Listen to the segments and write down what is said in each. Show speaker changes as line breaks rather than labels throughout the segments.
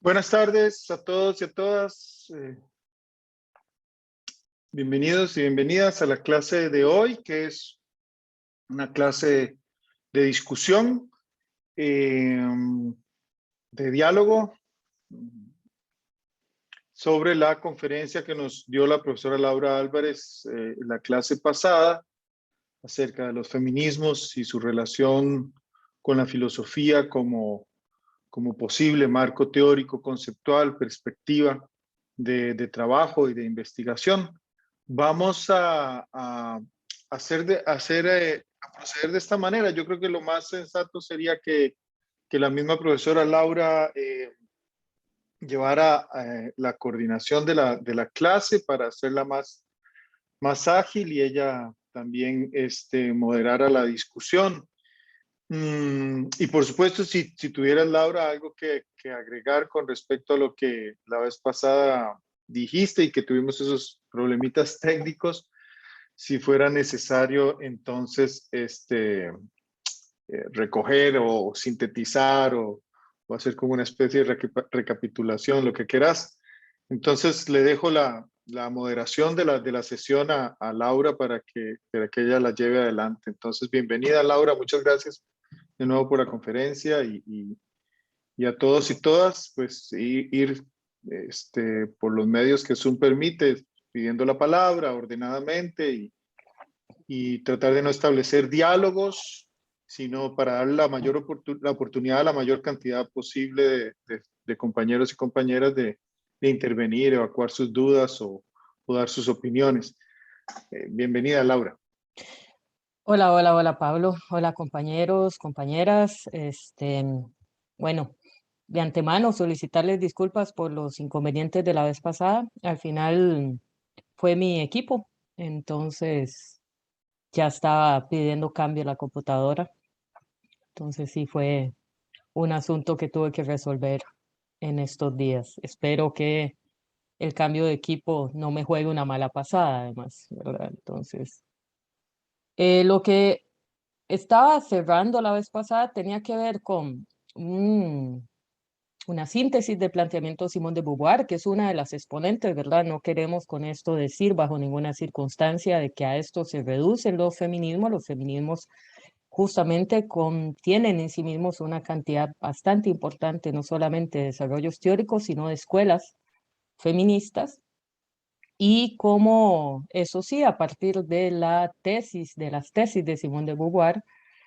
Buenas tardes a todos y a todas. Bienvenidos y bienvenidas a la clase de hoy, que es una clase de discusión, de diálogo, sobre la conferencia que nos dio la profesora Laura Álvarez en la clase pasada, acerca de los feminismos y su relación con la filosofía como posible marco teórico, conceptual, perspectiva de trabajo y de investigación. Vamos a proceder de esta manera. Yo creo que lo más sensato sería que la misma profesora Laura llevara la coordinación de la clase para hacerla más ágil, y ella también moderara la discusión. Y por supuesto, si tuvieras, Laura, algo que agregar con respecto a lo que la vez pasada dijiste y que tuvimos esos problemitas técnicos, si fuera necesario, entonces, recoger o sintetizar o hacer como una especie de recapitulación, lo que quieras. Entonces, le dejo la moderación de la sesión a Laura para que ella la lleve adelante. Entonces, bienvenida, Laura. Muchas gracias de nuevo por la conferencia y a todos y todas, pues ir por los medios que Zoom permite, pidiendo la palabra ordenadamente y tratar de no establecer diálogos, sino para dar la oportunidad a la mayor cantidad posible de compañeros y compañeras de intervenir, evacuar sus dudas o dar sus opiniones. Bienvenida, Laura.
Hola, hola, hola Pablo, hola compañeros, compañeras. Bueno, de antemano solicitarles disculpas por los inconvenientes de la vez pasada. Al final fue mi equipo, entonces ya estaba pidiendo cambio la computadora. Entonces sí fue un asunto que tuve que resolver en estos días. Espero que el cambio de equipo no me juegue una mala pasada, además, ¿verdad? Entonces, lo que estaba cerrando la vez pasada tenía que ver con un- una síntesis del planteamiento de Simone de Beauvoir, que es una de las exponentes, ¿verdad? No queremos con esto decir bajo ninguna circunstancia de que a esto se reducen los feminismos. Los feminismos justamente contienen en sí mismos una cantidad bastante importante, no solamente de desarrollos teóricos, sino de escuelas feministas. Y como, eso sí, a partir de de las tesis de Simone de Beauvoir,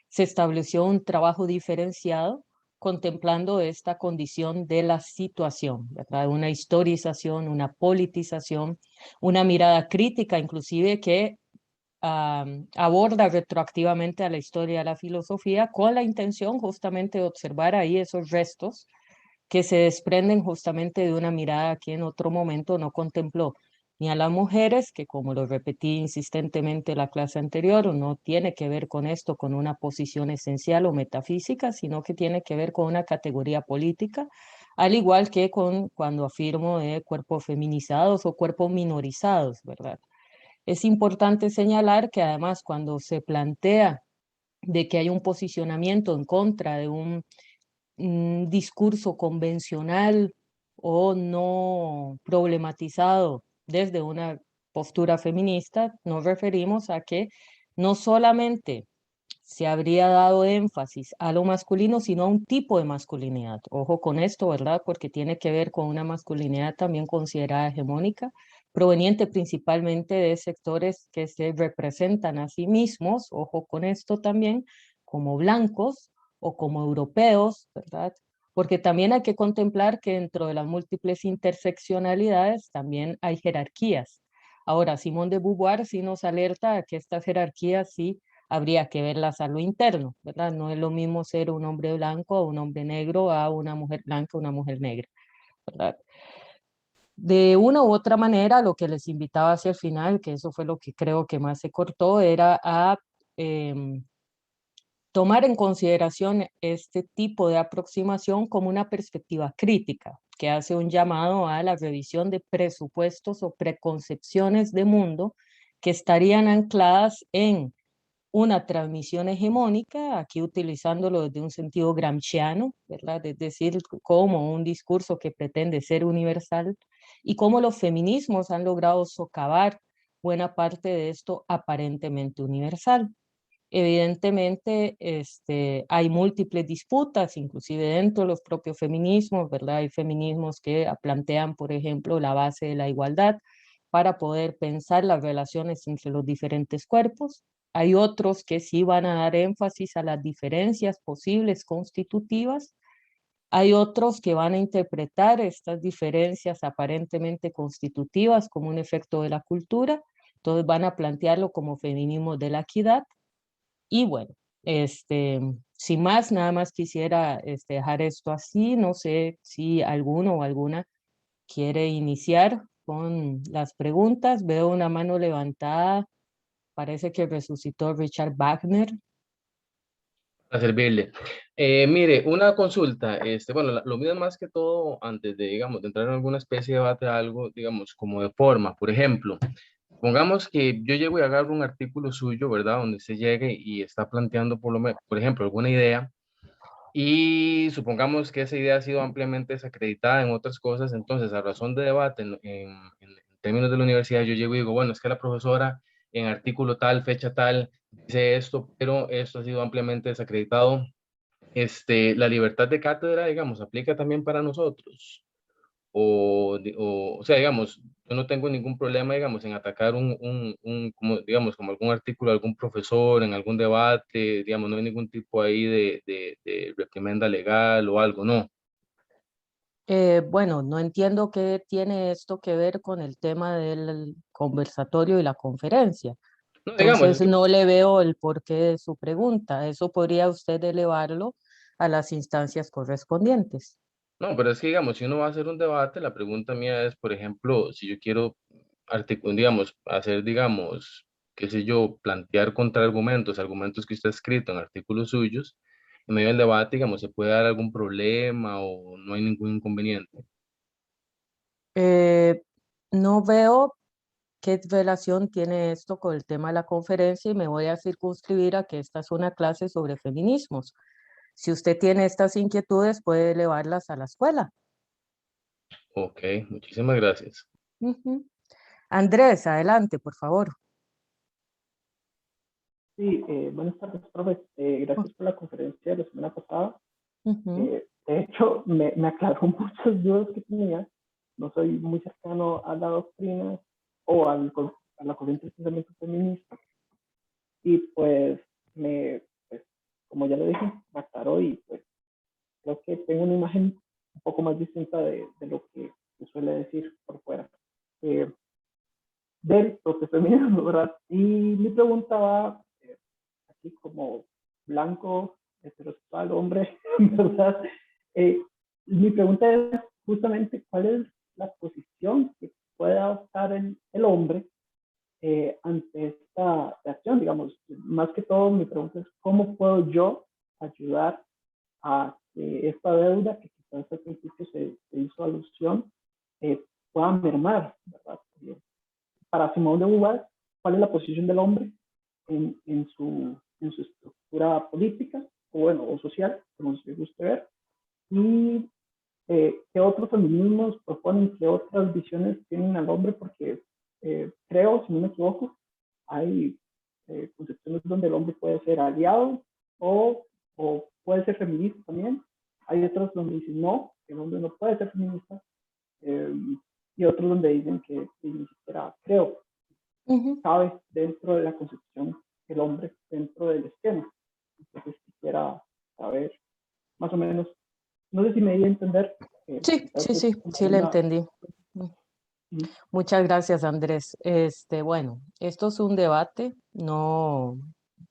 se estableció un trabajo diferenciado contemplando esta condición de la situación, ¿verdad? Una historización, una politización, una mirada crítica inclusive que aborda retroactivamente a la historia de la filosofía con la intención justamente de observar ahí esos restos que se desprenden justamente de una mirada que en otro momento no contempló ni a las mujeres, que como lo repetí insistentemente en la clase anterior, no tiene que ver con esto, con una posición esencial o metafísica, sino que tiene que ver con una categoría política, al igual que con cuando afirmo de cuerpos feminizados o cuerpos minorizados, ¿verdad? Es importante señalar que además cuando se plantea de que hay un posicionamiento en contra de un discurso convencional o no problematizado desde una postura feminista, nos referimos a que no solamente se habría dado énfasis a lo masculino, sino a un tipo de masculinidad. Ojo con esto, ¿verdad? Porque tiene que ver con una masculinidad también considerada hegemónica, proveniente principalmente de sectores que se representan a sí mismos, ojo con esto también, como blancos o como europeos, ¿verdad? Porque también hay que contemplar que dentro de las múltiples interseccionalidades también hay jerarquías. Ahora, Simone de Beauvoir sí nos alerta a que estas jerarquías sí habría que verlas a lo interno, ¿verdad? No es lo mismo ser un hombre blanco o un hombre negro a una mujer blanca o una mujer negra, ¿verdad? De una u otra manera, lo que les invitaba hacia el final, que eso fue lo que creo que más se cortó, era a tomar en consideración este tipo de aproximación como una perspectiva crítica, que hace un llamado a la revisión de presupuestos o preconcepciones de mundo que estarían ancladas en una transmisión hegemónica, aquí utilizándolo desde un sentido gramsciano, ¿verdad? Es decir, como un discurso que pretende ser universal, y cómo los feminismos han logrado socavar buena parte de esto aparentemente universal. Evidentemente, hay múltiples disputas, inclusive dentro de los propios feminismos, ¿verdad? Hay feminismos que plantean, por ejemplo, la base de la igualdad para poder pensar las relaciones entre los diferentes cuerpos. Hay otros que sí van a dar énfasis a las diferencias posibles constitutivas. Hay otros que van a interpretar estas diferencias aparentemente constitutivas como un efecto de la cultura. Entonces van a plantearlo como feminismo de la equidad. Y bueno, sin más, nada más quisiera dejar esto así. No sé si alguno o alguna quiere iniciar con las preguntas. Veo una mano levantada. Parece que resucitó Richard Wagner.
A servirle. Mire, una consulta, bueno, lo mío es más que todo antes de, digamos, de entrar en alguna especie de debate, algo, digamos, como de forma. Por ejemplo, pongamos que yo llego y agarro un artículo suyo, ¿verdad? Donde se llegue y está planteando, por ejemplo, alguna idea, y supongamos que esa idea ha sido ampliamente desacreditada en otras cosas. Entonces, a razón de debate, en términos de la universidad, yo llego y digo, bueno, es que la profesora en artículo tal, fecha tal, dice esto, pero esto ha sido ampliamente desacreditado. La libertad de cátedra, digamos, aplica también para nosotros. O sea, digamos, yo no tengo ningún problema, digamos, en atacar como, digamos, como algún artículo, algún profesor, en algún debate, digamos, no hay ningún tipo ahí de reprimenda legal o algo, no.
Bueno, no entiendo qué tiene esto que ver con el tema del conversatorio y la conferencia.
No, digamos, es
Entonces,
que,
no le veo el porqué de su pregunta. Eso podría usted elevarlo a las instancias correspondientes.
no, pero es que, digamos, si uno va a hacer un debate, la pregunta mía es, por ejemplo, si yo quiero, digamos, hacer, digamos, qué sé yo, plantear contraargumentos, argumentos que usted ha escrito en artículos suyos, en medio del debate, digamos, ¿se puede dar algún problema o no hay ningún inconveniente?
Eh, no veo qué relación tiene esto con el tema de la conferencia y me voy a circunscribir a que esta es una clase sobre feminismos. Si usted tiene estas inquietudes, puede elevarlas a la escuela.
Ok, muchísimas gracias.
Ujú. Andrés, adelante, por favor.
Sí, buenas tardes, profe. Gracias por la conferencia de la semana pasada.
Ujú.
De hecho, me aclaró muchas dudas que tenía. No soy muy cercano a la doctrina o a la corriente del pensamiento feminista. Y pues, como ya le dije, me aclaró y pues creo que tengo una imagen un poco más distinta de lo que se suele decir por fuera eh, del propio feminismo, ¿verdad? Y mi pregunta va así como blanco, heterosexual, hombre, ¿verdad? Eh, mi pregunta es justamente cuál es la posición que puede adoptar el hombre ante esta reacción, digamos. Más que todo, mi pregunta es cómo puedo yo ayudar a que esta deuda que quizás al principio se hizo alusión pueda mermar, ¿verdad? Para Simón de Beauvoir, ¿cuál es la posición del hombre en su estructura política o, bueno, o social, como se guste ver? Y qué otros feminismos proponen, qué otras visiones tienen al hombre, porque creo, si no me equivoco, hay concepciones donde el hombre puede ser aliado o puede ser feminista también. Hay otros donde dicen no, que el hombre no puede ser feminista, eh, y otros donde dicen que ni siquiera creo
Ujú.
cabe dentro de la concepción del hombre, dentro del esquema. Entonces quisiera saber más o menos, no sé si me di a entender,
Sí,
creo
sí,
que es
sí,
como
sí le
una...
entendí. Muchas gracias, Andrés. Bueno, esto es un debate, no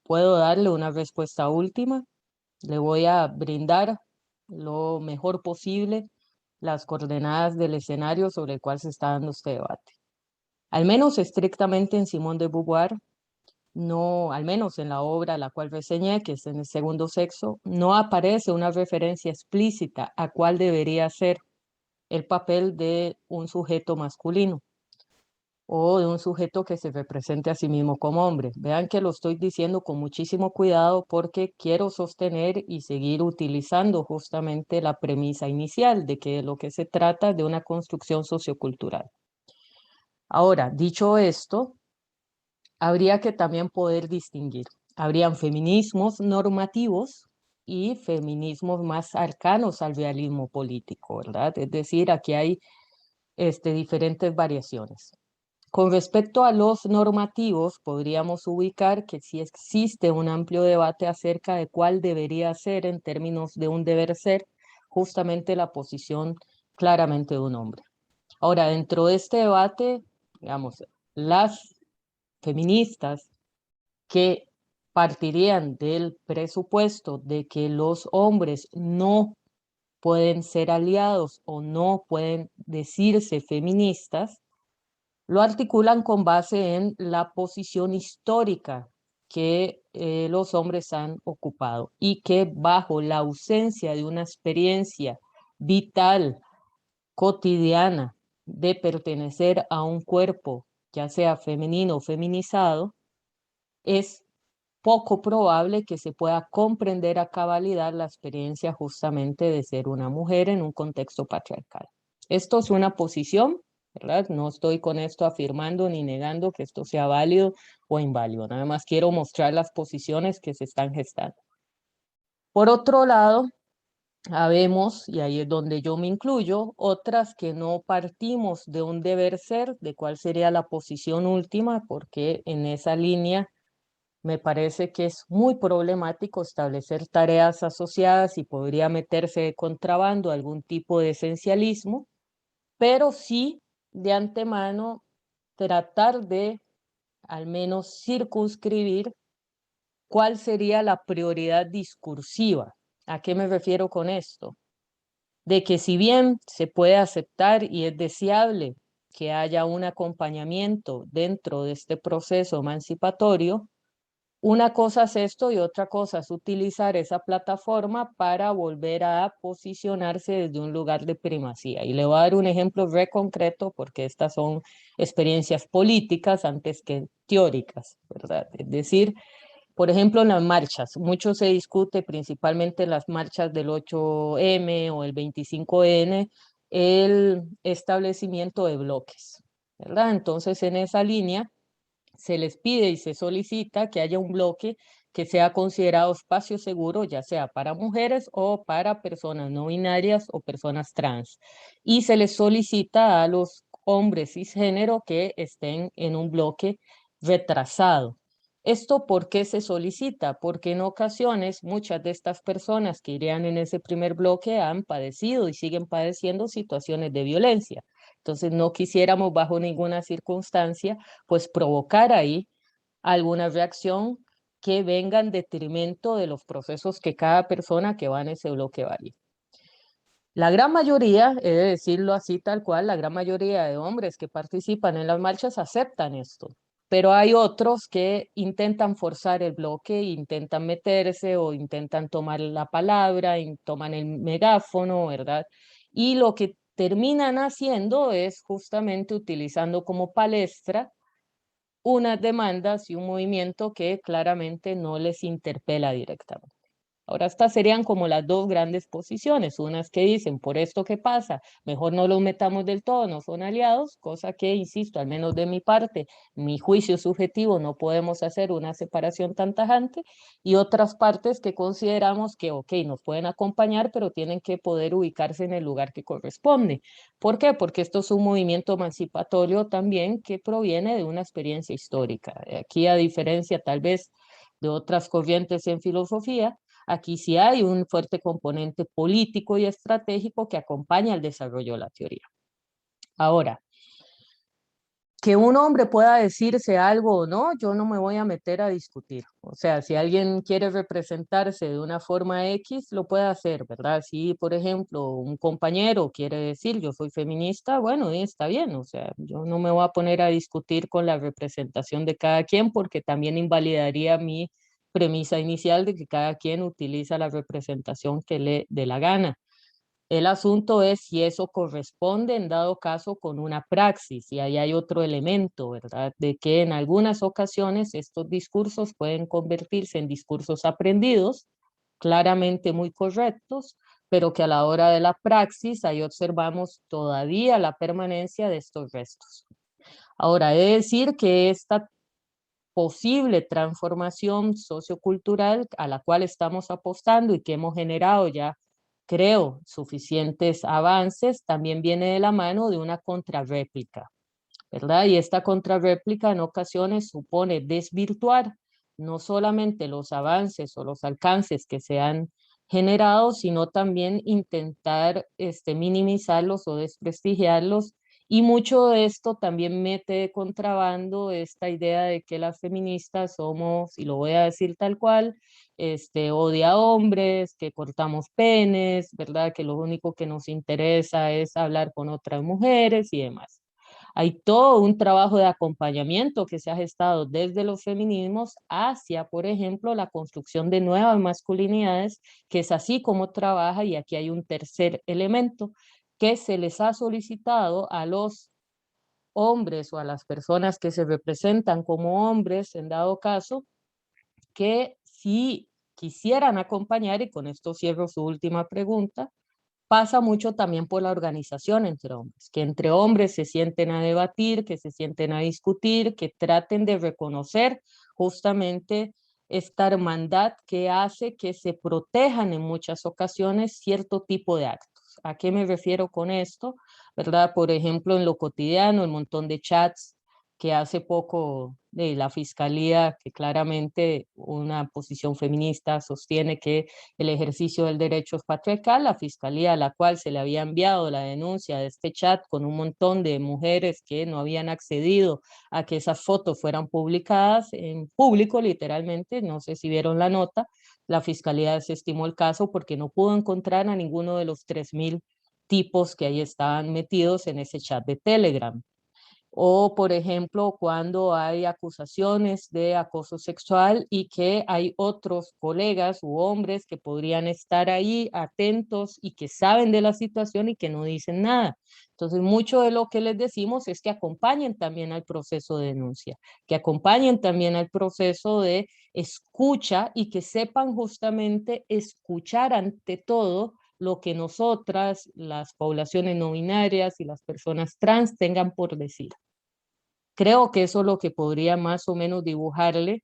puedo darle una respuesta última. Le voy a brindar lo mejor posible las coordenadas del escenario sobre el cual se está dando este debate. Al menos estrictamente en Simón de Beauvoir, no, al menos en la obra a la cual reseñé, que es en el segundo sexo, no aparece una referencia explícita a cuál debería ser el papel de un sujeto masculino. o de un sujeto que se represente a sí mismo como hombre. Vean que lo estoy diciendo con muchísimo cuidado porque quiero sostener y seguir utilizando justamente la premisa inicial de que lo que se trata de una construcción sociocultural. Ahora, dicho esto, habría que también poder distinguir. Habrían feminismos normativos y feminismos más cercanos al realismo político, ¿verdad? Es decir, aquí hay diferentes variaciones. Con respecto a los normativos, podríamos ubicar que sí existe un amplio debate acerca de cuál debería ser, en términos de un deber ser, justamente la posición claramente de un hombre. Ahora, dentro de este debate, digamos, las feministas que partirían del presupuesto de que los hombres no pueden ser aliados o no pueden decirse feministas, lo articulan con base en la posición histórica que los hombres han ocupado y que bajo la ausencia de una experiencia vital, cotidiana, de pertenecer a un cuerpo, ya sea femenino o feminizado, es poco probable que se pueda comprender a cabalidad la experiencia justamente de ser una mujer en un contexto patriarcal. Esto es una posición, ¿verdad? No estoy con esto afirmando ni negando que esto sea válido o inválido. Nada más quiero mostrar las posiciones que se están gestando. Por otro lado, habemos, y ahí es donde yo me incluyo, otras que no partimos de un deber ser, de cuál sería la posición última, porque en esa línea me parece que es muy problemático establecer tareas asociadas y podría meterse de contrabando algún tipo de esencialismo, pero sí de antemano tratar de al menos circunscribir cuál sería la prioridad discursiva. ¿A qué me refiero con esto? De que si bien se puede aceptar y es deseable que haya un acompañamiento dentro de este proceso emancipatorio, una cosa es esto y otra cosa es utilizar esa plataforma para volver a posicionarse desde un lugar de primacía. Y le voy a dar un ejemplo re concreto porque estas son experiencias políticas antes que teóricas, ¿verdad? Es decir, por ejemplo, en las marchas, mucho se discute, principalmente en las marchas del 8M o el 25N, el establecimiento de bloques, ¿verdad? Entonces, en esa línea se les pide y se solicita que haya un bloque que sea considerado espacio seguro, ya sea para mujeres o para personas no binarias o personas trans. Y se les solicita a los hombres cisgénero que estén en un bloque retrasado. ¿Esto por qué se solicita? Porque en ocasiones muchas de estas personas que irían en ese primer bloque han padecido y siguen padeciendo situaciones de violencia. Entonces no quisiéramos bajo ninguna circunstancia pues provocar ahí alguna reacción que venga en detrimento de los procesos que cada persona que va en ese bloque va a ir. La gran mayoría, he de decirlo así tal cual, la gran mayoría de hombres que participan en las marchas aceptan esto, pero hay otros que intentan forzar el bloque, intentan meterse o intentan tomar la palabra, toman el megáfono, ¿verdad? Y lo que terminan haciendo es justamente utilizando como palestra unas demandas y un movimiento que claramente no les interpela directamente. Ahora, estas serían como las dos grandes posiciones, unas que dicen, por esto que pasa, mejor no los metamos del todo, no son aliados, cosa que, insisto, al menos de mi parte, mi juicio subjetivo, no podemos hacer una separación tan tajante, y otras partes que consideramos que, ok, nos pueden acompañar, pero tienen que poder ubicarse en el lugar que corresponde. ¿Por qué? Porque esto es un movimiento emancipatorio también que proviene de una experiencia histórica. Aquí, a diferencia tal vez de otras corrientes en filosofía, aquí sí hay un fuerte componente político y estratégico que acompaña el desarrollo de la teoría. Ahora, que un hombre pueda decirse algo o no, yo no me voy a meter a discutir. O sea, si alguien quiere representarse de una forma X, lo puede hacer, ¿verdad? Si, por ejemplo, un compañero quiere decir yo soy feminista, bueno, está bien. O sea, yo no me voy a poner a discutir con la representación de cada quien porque también invalidaría mi premisa inicial de que cada quien utiliza la representación que le dé la gana. El asunto es si eso corresponde en dado caso con una praxis, y ahí hay otro elemento, ¿verdad? De que en algunas ocasiones estos discursos pueden convertirse en discursos aprendidos, claramente muy correctos, pero que a la hora de la praxis ahí observamos todavía la permanencia de estos restos. Ahora, he de decir que esta posible transformación sociocultural a la cual estamos apostando y que hemos generado ya, creo, suficientes avances, también viene de la mano de una contrarréplica, ¿verdad? Y esta contrarréplica en ocasiones supone desvirtuar no solamente los avances o los alcances que se han generado, sino también intentar minimizarlos o desprestigiarlos. Y mucho de esto también mete de contrabando esta idea de que las feministas somos, y lo voy a decir tal cual, odia hombres, que cortamos penes, ¿verdad? Que lo único que nos interesa es hablar con otras mujeres y demás. Hay todo un trabajo de acompañamiento que se ha gestado desde los feminismos hacia, por ejemplo, la construcción de nuevas masculinidades, que es así como trabaja, y aquí hay un tercer elemento, que se les ha solicitado a los hombres o a las personas que se representan como hombres, en dado caso, que si quisieran acompañar, y con esto cierro su última pregunta, pasa mucho también por la organización entre hombres, que entre hombres se sienten a debatir, que se sienten a discutir, que traten de reconocer justamente esta hermandad que hace que se protejan en muchas ocasiones cierto tipo de actos. ¿A qué me refiero con esto? ¿Verdad? Por ejemplo, en lo cotidiano, el montón de chats que hace poco de la Fiscalía, que claramente una posición feminista sostiene que el ejercicio del derecho es patriarcal, la Fiscalía a la cual se le había enviado la denuncia de este chat con un montón de mujeres que no habían accedido a que esas fotos fueran publicadas en público, literalmente, no sé si vieron la nota, la Fiscalía desestimó el caso porque no pudo encontrar a ninguno de los 3.000 tipos que ahí estaban metidos en ese chat de Telegram. O, por ejemplo, cuando hay acusaciones de acoso sexual y que hay otros colegas u hombres que podrían estar ahí atentos y que saben de la situación y que no dicen nada. Entonces, mucho de lo que les decimos es que acompañen también al proceso de denuncia, que acompañen también al proceso de escucha y que sepan justamente escuchar ante todo lo que nosotras, las poblaciones no binarias y las personas trans tengan por decir. Creo que eso es lo que podría más o menos dibujarle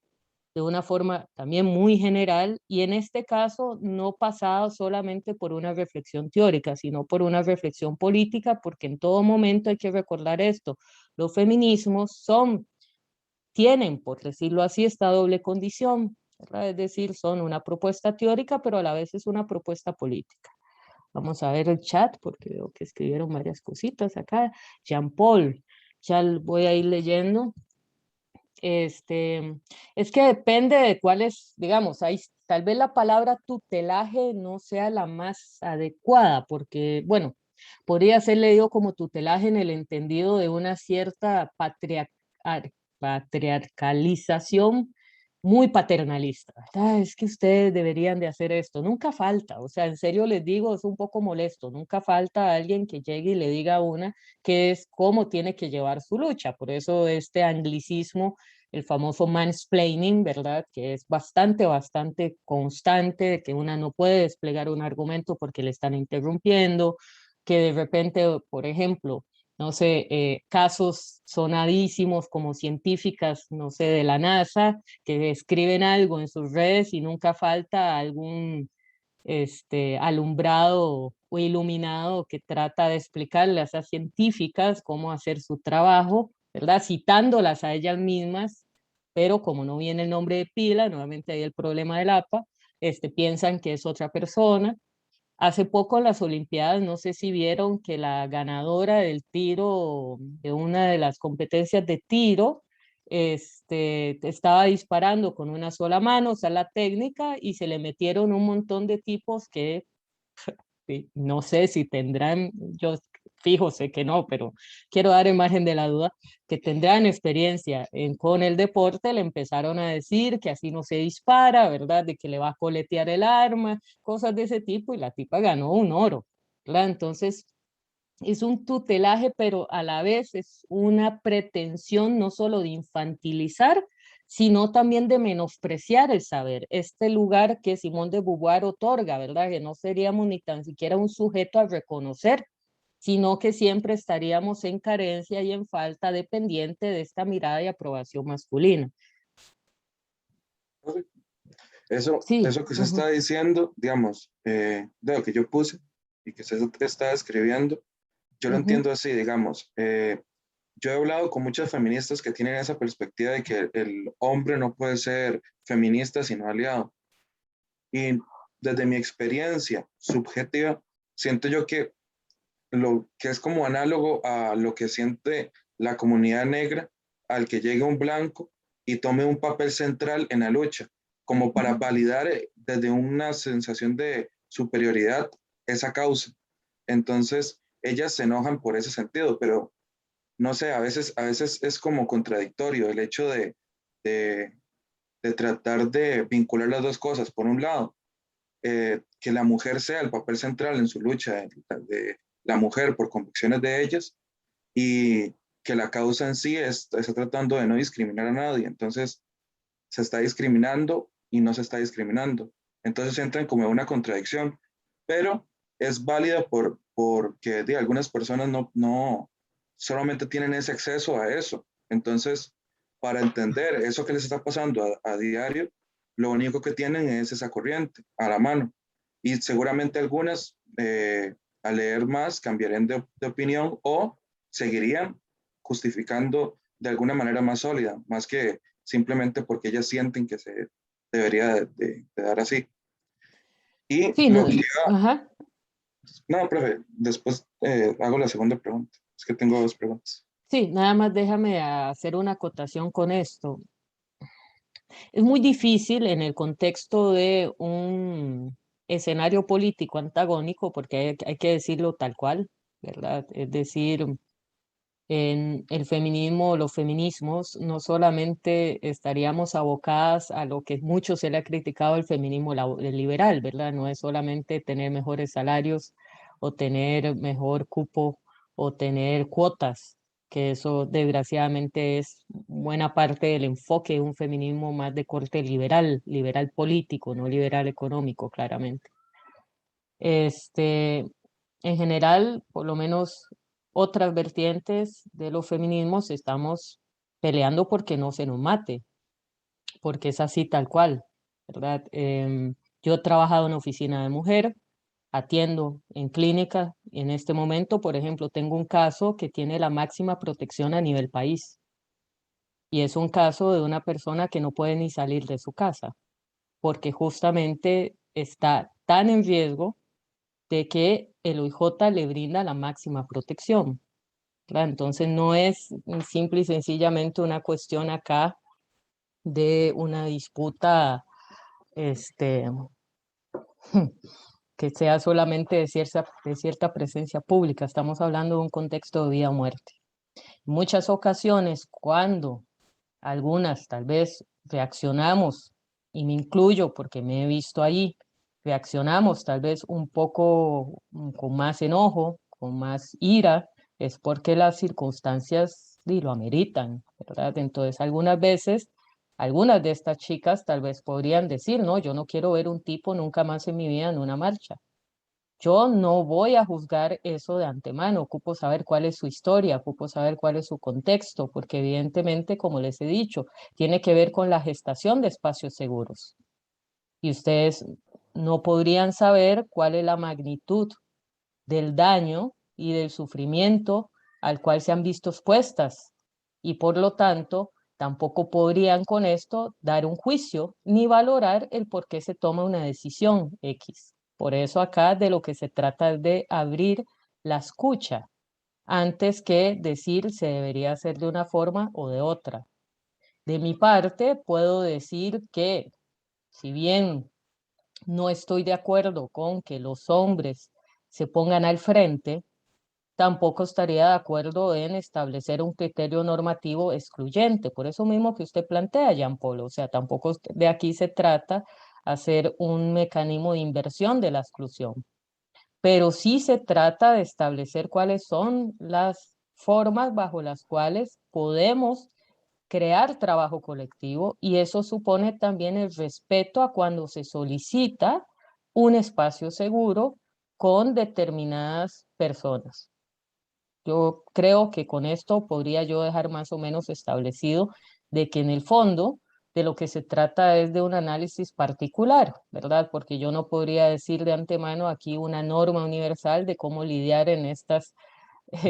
de una forma también muy general, y en este caso no pasado solamente por una reflexión teórica, sino por una reflexión política, porque en todo momento hay que recordar esto: los feminismos tienen, por decirlo así, esta doble condición, ¿verdad? Es decir, son una propuesta teórica, pero a la vez es una propuesta política. Vamos a ver el chat, porque veo que escribieron varias cositas acá. Jean Paul, ya voy a ir leyendo. Es que depende de cuáles, digamos, hay, tal vez la palabra tutelaje no sea la más adecuada, porque, bueno, podría ser leído como tutelaje en el entendido de una cierta patriarcalización muy paternalista, ¿verdad? Es que ustedes deberían de hacer esto. Nunca falta, o sea, en serio les digo, es un poco molesto, nunca falta alguien que llegue y le diga a una que es cómo tiene que llevar su lucha. Por eso este anglicismo, el famoso mansplaining, ¿verdad? Que es bastante constante, de que una no puede desplegar un argumento porque le están interrumpiendo, que de repente, por ejemplo, no sé, casos sonadísimos como científicas, no sé, de la NASA, que escriben algo en sus redes y nunca falta algún alumbrado o iluminado que trata de explicarle a esas científicas cómo hacer su trabajo, ¿verdad? Citándolas a ellas mismas, pero como no viene el nombre de pila, nuevamente hay el problema del APA, piensan que es otra persona. Hace poco en las Olimpiadas, no sé si vieron que la ganadora del tiro, de una de las competencias de tiro, estaba disparando con una sola mano, o sea, la técnica, y se le metieron un montón de tipos que no sé si tendrán, yo fijo, sé que no, pero quiero dar imagen de la duda, que tendrán experiencia con el deporte, le empezaron a decir que así no se dispara, ¿verdad? De que le va a coletear el arma, cosas de ese tipo, y la tipa ganó un oro. ¿verdad? Entonces, es un tutelaje, pero a la vez es una pretensión no solo de infantilizar, sino también de menospreciar el saber. Este lugar que Simón de Beauvoir otorga, ¿verdad? Que no seríamos ni tan siquiera un sujeto a reconocer, sino que siempre estaríamos en carencia y en falta dependiente de esta mirada y aprobación masculina.
Eso
Sí.
que usted está diciendo, digamos, de lo que yo puse y que usted está describiendo, yo lo entiendo así, digamos. Yo he hablado con muchas feministas que tienen esa perspectiva de que el hombre no puede ser feminista sino aliado. Y desde mi experiencia subjetiva, siento yo que lo que es como análogo a lo que siente la comunidad negra al que llegue un blanco y tome un papel central en la lucha, como para validar desde una sensación de superioridad esa causa. Entonces, ellas se enojan por ese sentido, pero no sé, a veces es como contradictorio el hecho de tratar de vincular las dos cosas. Por un lado, que la mujer sea el papel central en su lucha de la mujer por convicciones de ellas y que la causa en sí está tratando de no discriminar a nadie. Entonces, se está discriminando y no se está discriminando. Entonces entran como una contradicción, pero es válida porque algunas personas no solamente tienen ese acceso a eso. Entonces, para entender eso que les está pasando a diario, lo único que tienen es esa corriente a la mano. Y seguramente algunas, al leer más, cambiarían de opinión o seguirían justificando de alguna manera más sólida, más que simplemente porque ellas sienten que se debería de dar así. Y
Sí,
lo
no,
que
ajá.
no, profe, después hago la segunda pregunta. Es que tengo dos preguntas.
Sí, nada más déjame hacer una acotación con esto. Es muy difícil en el contexto de un escenario político antagónico, porque hay que decirlo tal cual, ¿verdad? Es decir, en el feminismo, los feminismos, no solamente estaríamos abocadas a lo que mucho se le ha criticado el feminismo el liberal, ¿verdad? No es solamente tener mejores salarios o tener mejor cupo o tener cuotas, que eso desgraciadamente es buena parte del enfoque de un feminismo más de corte liberal, liberal político, no liberal económico, claramente. En general, por lo menos otras vertientes de los feminismos estamos peleando porque no se nos mate, porque es así tal cual, ¿verdad? Yo he trabajado en oficina de mujer, atiendo en clínica, y en este momento, por ejemplo, tengo un caso que tiene la máxima protección a nivel país, y es un caso de una persona que no puede ni salir de su casa, porque justamente está tan en riesgo de que el OIJ le brinda la máxima protección. ¿Verdad? Entonces no es simple y sencillamente una cuestión acá de una disputa que sea solamente de cierta presencia pública. Estamos hablando de un contexto de vida o muerte. En muchas ocasiones, cuando algunas tal vez reaccionamos, y me incluyo porque me he visto ahí, reaccionamos tal vez un poco con más enojo, con más ira, es porque las circunstancias lo ameritan, ¿verdad? Entonces, algunas veces, algunas de estas chicas tal vez podrían decir, no, yo no quiero ver un tipo nunca más en mi vida en una marcha. Yo no voy a juzgar eso de antemano, ocupo saber cuál es su historia, ocupo saber cuál es su contexto, porque evidentemente, como les he dicho, tiene que ver con la gestación de espacios seguros. Y ustedes no podrían saber cuál es la magnitud del daño y del sufrimiento al cual se han visto expuestas. Y por lo tanto, tampoco podrían con esto dar un juicio ni valorar el por qué se toma una decisión X. Por eso acá de lo que se trata es de abrir la escucha antes que decir se debería hacer de una forma o de otra. De mi parte, puedo decir que si bien no estoy de acuerdo con que los hombres se pongan al frente, tampoco estaría de acuerdo en establecer un criterio normativo excluyente. Por eso mismo que usted plantea, Jean Paul, o sea, tampoco de aquí se trata hacer un mecanismo de inversión de la exclusión. pero sí se trata de establecer cuáles son las formas bajo las cuales podemos crear trabajo colectivo, y eso supone también el respeto a cuando se solicita un espacio seguro con determinadas personas. Yo creo que con esto podría yo dejar más o menos establecido de que en el fondo de lo que se trata es de un análisis particular, ¿verdad? Porque yo no podría decir de antemano aquí una norma universal de cómo lidiar en estas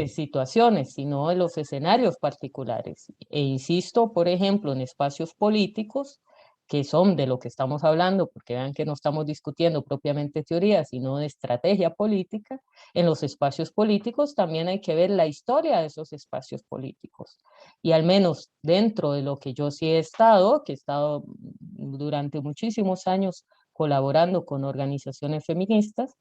situaciones, sino en los escenarios particulares. E insisto, por ejemplo, en espacios políticos, que son de lo que estamos hablando, porque vean que no estamos discutiendo propiamente teoría, sino de estrategia política. En los espacios políticos también hay que ver la historia de esos espacios políticos. Y al menos dentro de lo que yo sí he estado, que he estado durante muchísimos años colaborando con organizaciones feministas,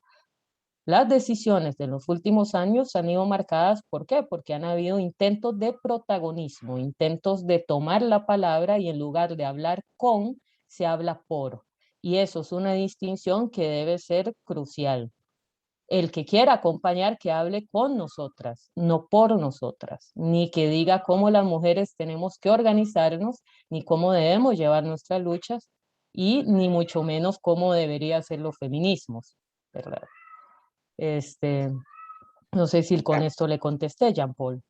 las decisiones de los últimos años han ido marcadas, ¿por qué? Porque han habido intentos de protagonismo, intentos de tomar la palabra, y en lugar de hablar con, se habla por. Y eso es una distinción que debe ser crucial. El que quiera acompañar, que hable con nosotras, no por nosotras, ni que diga cómo las mujeres tenemos que organizarnos, ni cómo debemos llevar nuestras luchas, y ni mucho menos cómo debería ser los feminismos, ¿verdad? No sé si con esto le contesté, Jean Paul.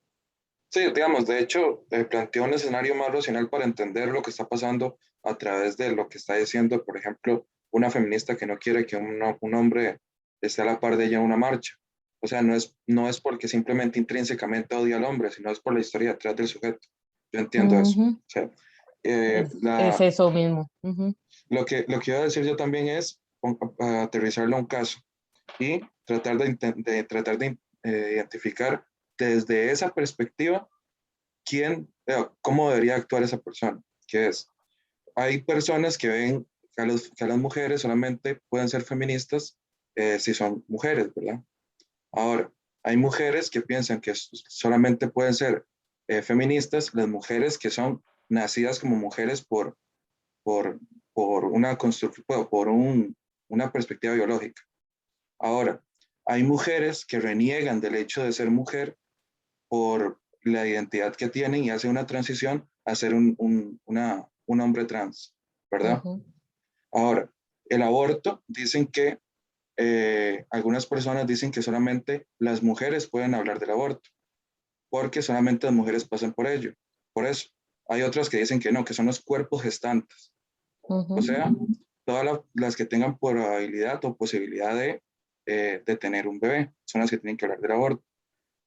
Sí, digamos, de hecho, plantea un escenario más racional para entender lo que está pasando a través de lo que está diciendo, por ejemplo, una feminista que no quiere que un hombre esté a la par de ella en una marcha. O sea, no es porque simplemente intrínsecamente odia al hombre, sino es por la historia detrás del sujeto. Yo entiendo eso. O sea,
Es eso mismo.
lo que iba a decir yo también es aterrizarlo a un caso y tratar de identificar desde esa perspectiva cómo debería actuar esa persona. Que es, hay personas que ven que a las mujeres solamente pueden ser feministas si son mujeres, ¿verdad? Ahora, hay mujeres que piensan que solamente pueden ser feministas las mujeres que son nacidas como mujeres por, por una construcción, una perspectiva biológica. Ahora, hay mujeres que reniegan del hecho de ser mujer por la identidad que tienen y hacen una transición a ser un hombre trans, ¿verdad? Ahora, el aborto, dicen que algunas personas dicen que solamente las mujeres pueden hablar del aborto, porque solamente las mujeres pasan por ello. Por eso, hay otras que dicen que no, que son los cuerpos gestantes. O sea, todas las que tengan probabilidad o posibilidad de tener un bebé son las que tienen que hablar del aborto.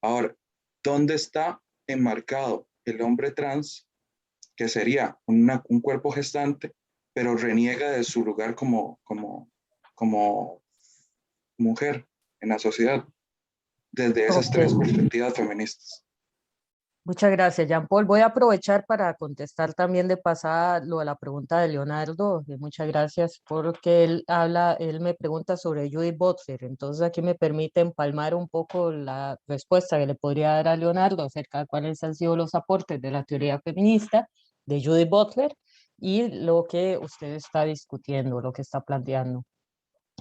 Ahora, ¿dónde está enmarcado el hombre trans, que sería un cuerpo gestante, pero reniega de su lugar como mujer en la sociedad, desde esas tres perspectivas feministas?
Muchas gracias, Jean Paul. Voy a aprovechar para contestar también de pasada lo de la pregunta de Leonardo. Muchas gracias, porque él me pregunta sobre Judith Butler. Entonces aquí me permite empalmar un poco la respuesta que le podría dar a Leonardo acerca de cuáles han sido los aportes de la teoría feminista de Judith Butler y lo que usted está discutiendo, lo que está planteando.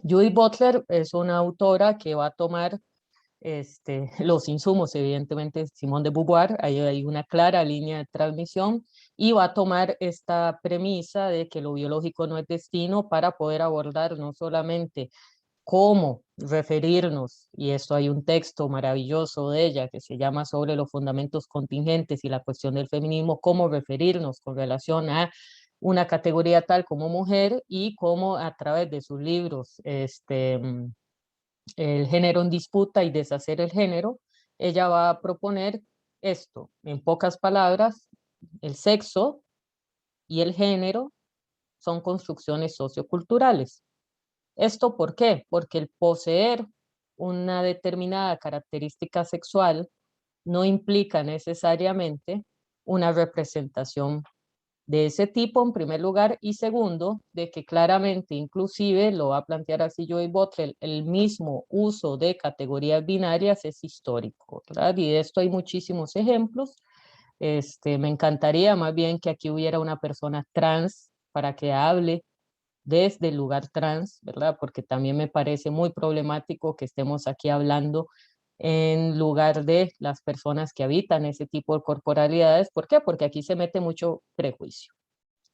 Judith Butler es una autora que va a tomar los insumos, evidentemente, Simone de Beauvoir, ahí hay una clara línea de transmisión, y va a tomar esta premisa de que lo biológico no es destino para poder abordar no solamente cómo referirnos, y esto hay un texto maravilloso de ella que se llama Sobre los fundamentos contingentes y la cuestión del feminismo, cómo referirnos con relación a una categoría tal como mujer, y cómo a través de sus libros, El género en disputa y deshacer el género, ella va a proponer esto, en pocas palabras: el sexo y el género son construcciones socioculturales. ¿Esto por qué? Porque el poseer una determinada característica sexual no implica necesariamente una representación de ese tipo, en primer lugar, y segundo, de que claramente, inclusive, lo va a plantear así Judith Butler, el mismo uso de categorías binarias es histórico, ¿verdad? Y de esto hay muchísimos ejemplos. Me encantaría más bien que aquí hubiera una persona trans para que hable desde el lugar trans, ¿verdad? Porque también me parece muy problemático que estemos aquí hablando en lugar de las personas que habitan ese tipo de corporalidades. ¿Por qué? Porque aquí se mete mucho prejuicio.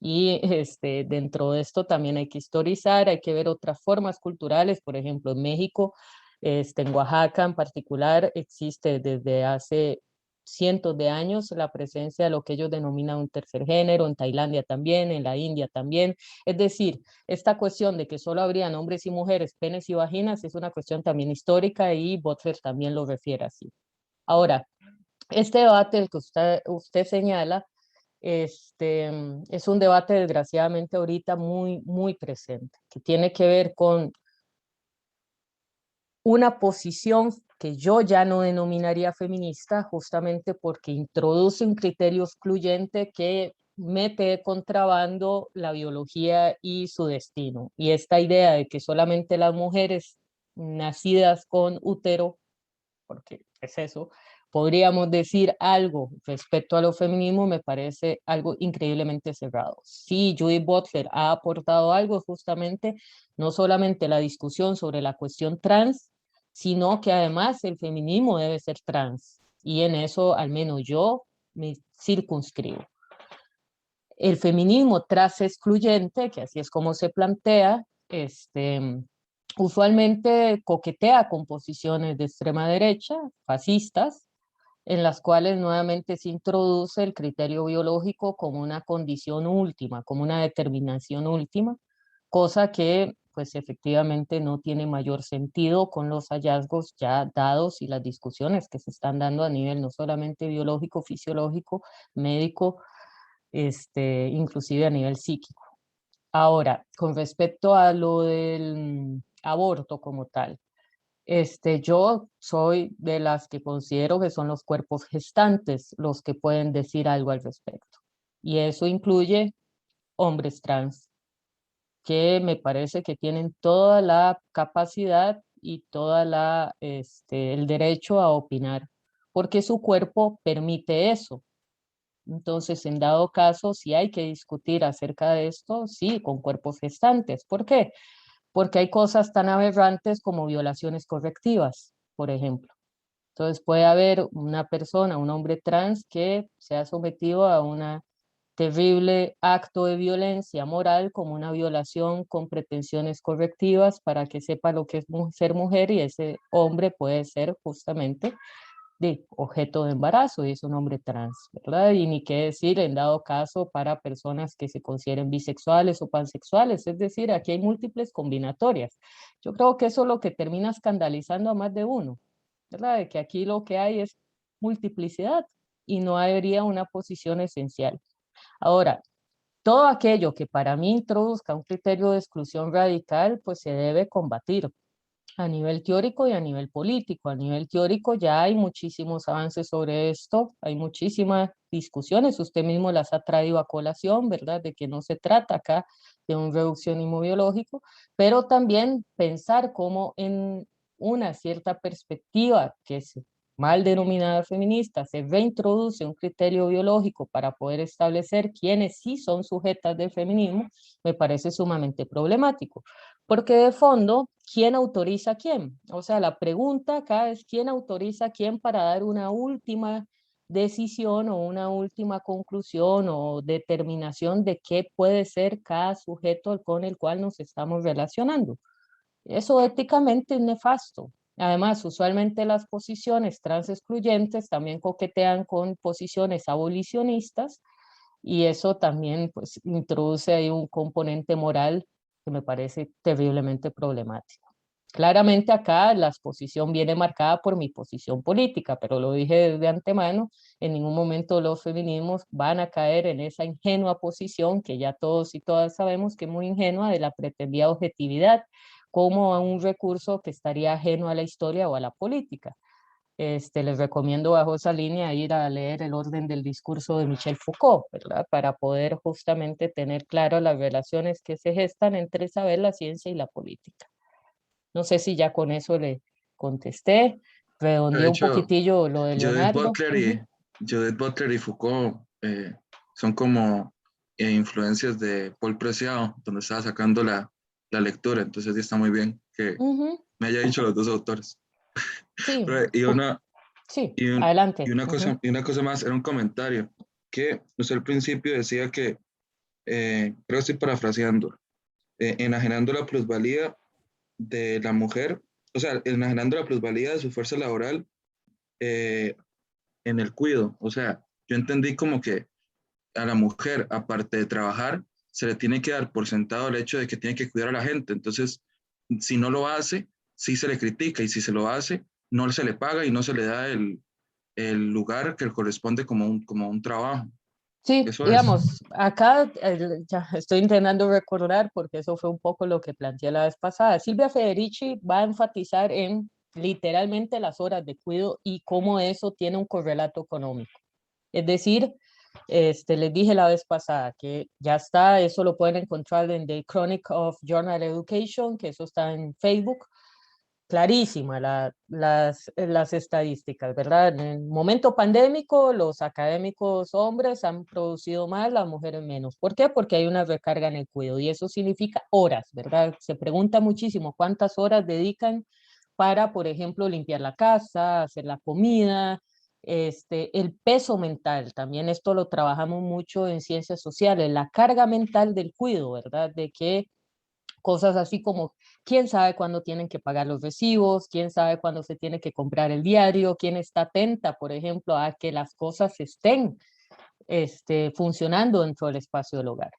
Y dentro de esto también hay que historizar, hay que ver otras formas culturales. Por ejemplo, en México, en Oaxaca en particular, existe desde hace cientos de años la presencia de lo que ellos denominan un tercer género, en Tailandia también, en la India también. Es decir, esta cuestión de que solo habrían hombres y mujeres, penes y vaginas, es una cuestión también histórica y Butler también lo refiere así. Ahora, este debate el que usted señala, es un debate desgraciadamente ahorita muy presente, que tiene que ver con una posición que yo ya no denominaría feminista, justamente porque introduce un criterio excluyente que mete de contrabando la biología y su destino. Y esta idea de que solamente las mujeres nacidas con útero, porque es eso, podríamos decir algo respecto a los feminismos, me parece algo increíblemente cerrado. Sí, Judith Butler ha aportado algo, justamente, no solamente la discusión sobre la cuestión trans, sino que además el feminismo debe ser trans. Y en eso, al menos yo, me circunscribo. El feminismo tras excluyente, que así es como se plantea, usualmente coquetea con posiciones de extrema derecha, fascistas, en las cuales nuevamente se introduce el criterio biológico como una condición última, como una determinación última, cosa que pues efectivamente no tiene mayor sentido con los hallazgos ya dados y las discusiones que se están dando a nivel no solamente biológico, fisiológico, médico, inclusive a nivel psíquico. Ahora, con respecto a lo del aborto como tal, yo soy de las que considero que son los cuerpos gestantes los que pueden decir algo al respecto. Y eso incluye hombres trans, que me parece que tienen toda la capacidad y toda el derecho a opinar, porque su cuerpo permite eso. Entonces, en dado caso, si hay que discutir acerca de esto, sí, con cuerpos gestantes. ¿Por qué? Porque hay cosas tan aberrantes como violaciones correctivas, por ejemplo. Entonces puede haber una persona, un hombre trans que se ha sometido a un terrible acto de violencia moral como una violación con pretensiones correctivas para que sepa lo que es ser mujer, y ese hombre puede ser justamente de objeto de embarazo y es un hombre trans, ¿verdad? Y ni qué decir en dado caso para personas que se consideren bisexuales o pansexuales, es decir, aquí hay múltiples combinatorias. Yo creo que eso es lo que termina escandalizando a más de uno, ¿verdad? De que aquí lo que hay es multiplicidad y no habría una posición esencial. Ahora, todo aquello que para mí introduzca un criterio de exclusión radical, pues se debe combatir a nivel teórico y a nivel político. A nivel teórico ya hay muchísimos avances sobre esto, hay muchísimas discusiones, usted mismo las ha traído a colación, ¿verdad? De que no se trata acá de un reduccionismo biológico, pero también pensar cómo en una cierta perspectiva que es mal denominada feminista, se reintroduce un criterio biológico para poder establecer quiénes sí son sujetas del feminismo, me parece sumamente problemático. Porque de fondo, ¿quién autoriza a quién? O sea, la pregunta acá es ¿quién autoriza a quién para dar una última decisión o una última conclusión o determinación de qué puede ser cada sujeto con el cual nos estamos relacionando? Eso éticamente es nefasto. Además, usualmente las posiciones trans excluyentes también coquetean con posiciones abolicionistas y eso también pues introduce ahí un componente moral que me parece terriblemente problemático. Claramente acá la exposición viene marcada por mi posición política, pero lo dije desde antemano, en ningún momento los feminismos van a caer en esa ingenua posición que ya todos y todas sabemos que es muy ingenua, de la pretendida objetividad como a un recurso que estaría ajeno a la historia o a la política. Les recomiendo bajo esa línea ir a leer El orden del discurso de Michel Foucault, ¿verdad? Para poder justamente tener claro las relaciones que se gestan entre saber, la ciencia y la política. No sé si ya con eso le contesté,
De
redondeé un
hecho,
poquitillo lo de
Judith
Leonardo.
Butler y, Judith Butler y Foucault son como influencias de Paul Preciado, donde estaba sacando la lectura. Entonces sí está muy bien que me haya dicho los dos autores.
Sí,
Y una,
sí,
y, un-
adelante.
y una cosa más, era un comentario que usted al principio decía que, creo que estoy parafraseando, enajenando la plusvalía de la mujer, o sea, enajenando la plusvalía de su fuerza laboral eh, en el cuido. O sea, yo entendí como que a la mujer, aparte de trabajar, se le tiene que dar por sentado el hecho de que tiene que cuidar a la gente. Entonces, si no lo hace, sí se le critica, y si se lo hace, no se le paga y no se le da el lugar que le corresponde como un trabajo.
Sí,
Eso es.
digamos, acá ya estoy intentando recordar porque eso fue un poco lo que planteé la vez pasada. Silvia Federici va a enfatizar en literalmente las horas de cuidado y cómo eso tiene un correlato económico. Es decir, les dije la vez pasada que ya está, eso lo pueden encontrar en The Chronic of Journal Education, que eso está en Facebook. Clarísima las estadísticas, ¿verdad? En el momento pandémico, los académicos hombres han producido más, las mujeres menos. ¿Por qué? Porque hay una recarga en el cuidado y eso significa horas, ¿verdad? Se pregunta muchísimo cuántas horas dedican para, por ejemplo, limpiar la casa, hacer la comida, el peso mental, también esto lo trabajamos mucho en ciencias sociales, la carga mental del cuidado, ¿verdad? De que cosas así como quién sabe cuándo tienen que pagar los recibos, quién sabe cuándo se tiene que comprar el diario, quién está atenta, por ejemplo, a que las cosas estén funcionando dentro del espacio del hogar.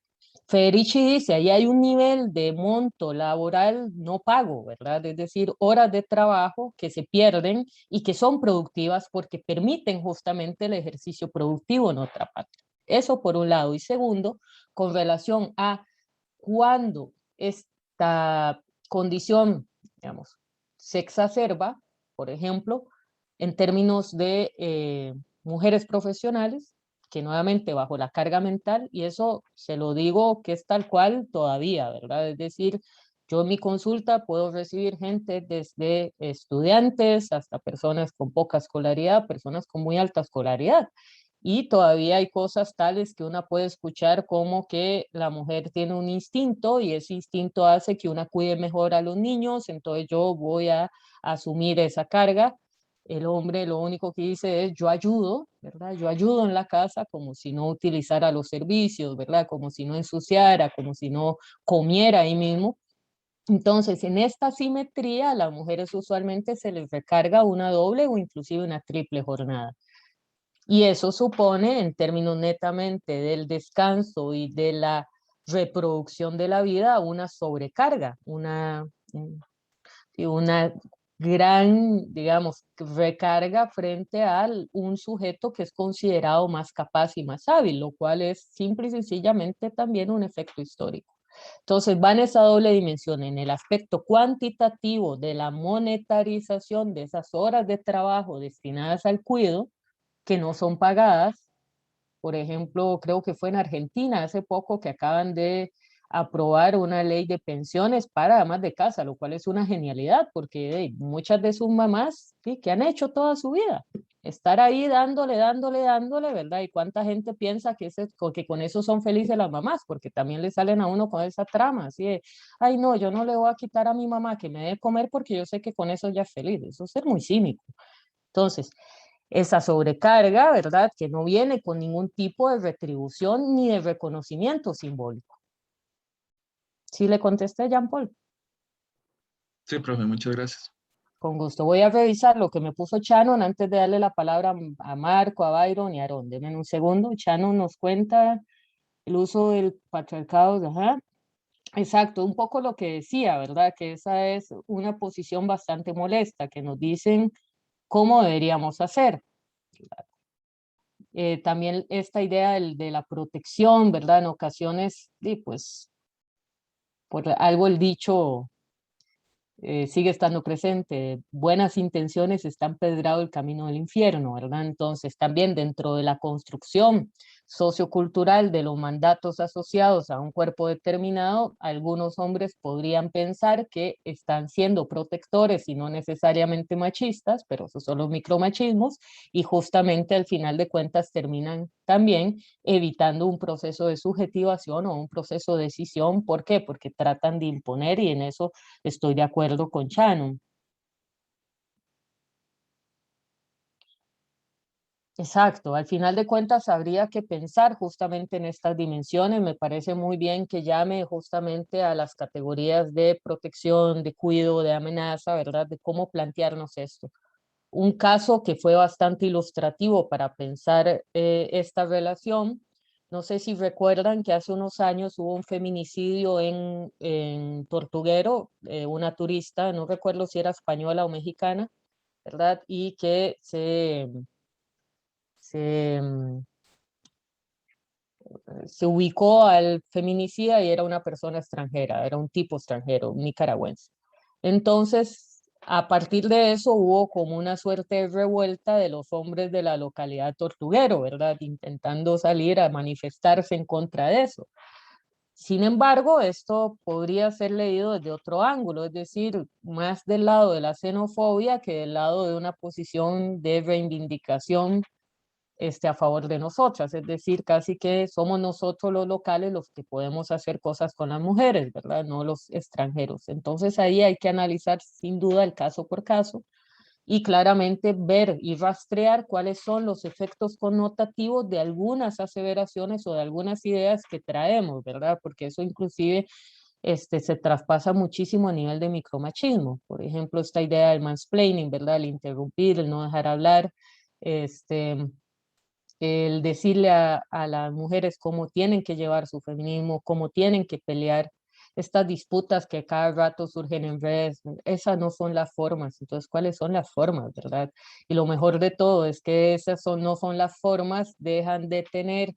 Federici dice, ahí hay un nivel de monto laboral no pago, ¿verdad? Es decir, horas de trabajo que se pierden y que son productivas porque permiten justamente el ejercicio productivo en otra parte. Eso por un lado. Y segundo, con relación a cuándo esta condición, digamos, se exacerba, por ejemplo, en términos de mujeres profesionales, que nuevamente bajo la carga mental, y eso se lo digo que es tal cual todavía, ¿verdad? Es decir, yo en mi consulta puedo recibir gente desde estudiantes hasta personas con poca escolaridad, personas con muy alta escolaridad. Y todavía hay cosas tales que una puede escuchar como que la mujer tiene un instinto y ese instinto hace que una cuide mejor a los niños, entonces yo voy a asumir esa carga. El hombre lo único que dice es yo ayudo, ¿verdad? Yo ayudo en la casa como si no utilizara los servicios, ¿verdad? Como si no ensuciara, como si no comiera ahí mismo. Entonces, en esta simetría, a las mujeres usualmente se les recarga una doble o inclusive una triple jornada. Y eso supone, en términos netamente del descanso y de la reproducción de la vida, una sobrecarga, una gran, digamos, recarga frente a un sujeto que es considerado más capaz y más hábil, lo cual es simple y sencillamente también un efecto histórico. Entonces va en esa doble dimensión, en el aspecto cuantitativo de la monetarización de esas horas de trabajo destinadas al cuidado, que no son pagadas. Por ejemplo, creo que fue en Argentina hace poco que acaban de aprobar una ley de pensiones para amas de casa, lo cual es una genialidad porque muchas de sus mamás, ¿sí?, que han hecho toda su vida, estar ahí dándole, ¿verdad? Y cuánta gente piensa que con eso son felices las mamás, porque también le salen a uno con esa trama, así de, ay no, yo no le voy a quitar a mi mamá que me dé comer porque yo sé que con eso ya es feliz. Eso es ser muy cínico. Entonces, esa sobrecarga, ¿verdad?, que no viene con ningún tipo de retribución ni de reconocimiento simbólico. ¿Sí le contesté, Jean Paul?
Sí, profe, muchas gracias.
Con gusto. Voy a revisar lo que me puso Shannon antes de darle la palabra a Marco, a Byron y a Aaron. Denme un segundo. Shannon nos cuenta el uso del patriarcado. Ajá. Exacto, un poco lo que decía, ¿verdad? Que esa es una posición bastante molesta, que nos dicen cómo deberíamos hacer. También esta idea de la protección, ¿verdad? En ocasiones, pues, por algo el dicho sigue estando presente. Buenas intenciones está empedrado el camino del infierno, ¿verdad? Entonces, también dentro de la construcción sociocultural de los mandatos asociados a un cuerpo determinado, algunos hombres podrían pensar que están siendo protectores y no necesariamente machistas, pero esos son los micromachismos, y justamente al final de cuentas terminan también evitando un proceso de subjetivación o un proceso de decisión. ¿Por qué? Porque tratan de imponer, y en eso estoy de acuerdo con Shannon. Exacto, al final de cuentas habría que pensar justamente en estas dimensiones. Me parece muy bien que llame justamente a las categorías de protección, de cuidado, de amenaza, ¿verdad? De cómo plantearnos esto. Un caso que fue bastante ilustrativo para pensar esta relación, no sé si recuerdan que hace unos años hubo un feminicidio en Tortuguero, una turista, no recuerdo si era española o mexicana, ¿verdad? Y que se ubicó al feminicida y era una persona extranjera, era un tipo extranjero, un nicaragüense. Entonces, a partir de eso hubo como una suerte de revuelta de los hombres de la localidad Tortuguero, ¿verdad? Intentando salir a manifestarse en contra de eso. Sin embargo, esto podría ser leído desde otro ángulo, es decir, más del lado de la xenofobia que del lado de una posición de reivindicación a favor de nosotras, es decir, casi que somos nosotros los locales los que podemos hacer cosas con las mujeres, ¿verdad? No los extranjeros. Entonces ahí hay que analizar sin duda el caso por caso y claramente ver y rastrear cuáles son los efectos connotativos de algunas aseveraciones o de algunas ideas que traemos, ¿verdad? Porque eso inclusive se traspasa muchísimo a nivel de micromachismo. Por ejemplo, esta idea del mansplaining, ¿verdad? El interrumpir, el no dejar hablar, el decirle a las mujeres cómo tienen que llevar su feminismo, cómo tienen que pelear estas disputas que cada rato surgen en redes. Esas no son las formas. Entonces, ¿cuáles son las formas, verdad? Y lo mejor de todo es que no son las formas, dejan de tener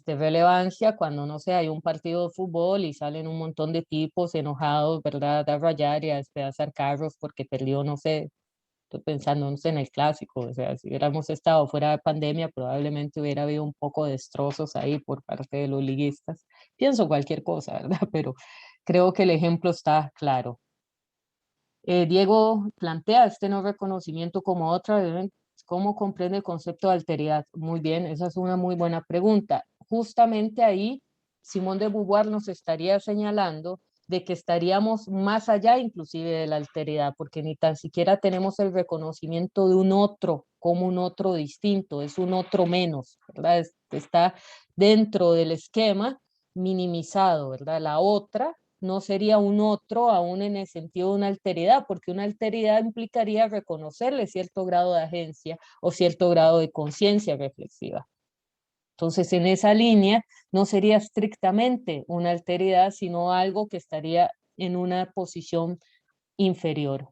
relevancia cuando, no sé, hay un partido de fútbol y salen un montón de tipos enojados, ¿verdad? A rayar y a despedazar carros porque perdió, no sé, estoy pensando, no sé, en el clásico, o sea, si hubiéramos estado fuera de pandemia, probablemente hubiera habido un poco de destrozos ahí por parte de los liguistas. Pienso cualquier cosa, ¿verdad? Pero creo que el ejemplo está claro. Diego plantea este no reconocimiento como otra, ¿cómo comprende el concepto de alteridad? Muy bien, esa es una muy buena pregunta. Justamente ahí, Simón de Beauvoir nos estaría señalando de que estaríamos más allá inclusive de la alteridad, porque ni tan siquiera tenemos el reconocimiento de un otro como un otro distinto, es un otro menos, ¿verdad? Está dentro del esquema minimizado, ¿verdad? La otra no sería un otro aún en el sentido de una alteridad, porque una alteridad implicaría reconocerle cierto grado de agencia o cierto grado de conciencia reflexiva. Entonces, en esa línea no sería estrictamente una alteridad, sino algo que estaría en una posición inferior.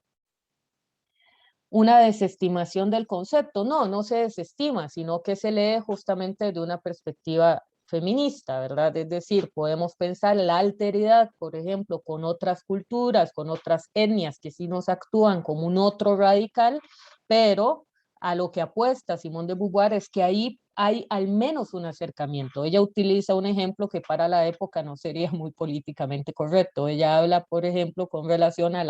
Una desestimación del concepto, no se desestima, sino que se lee justamente de una perspectiva feminista, ¿verdad? Es decir, podemos pensar la alteridad, por ejemplo, con otras culturas, con otras etnias que sí nos actúan como un otro radical, pero a lo que apuesta Simone de Beauvoir es que ahí hay al menos un acercamiento. Ella utiliza un ejemplo que para la época no sería muy políticamente correcto. Ella habla, por ejemplo, con relación a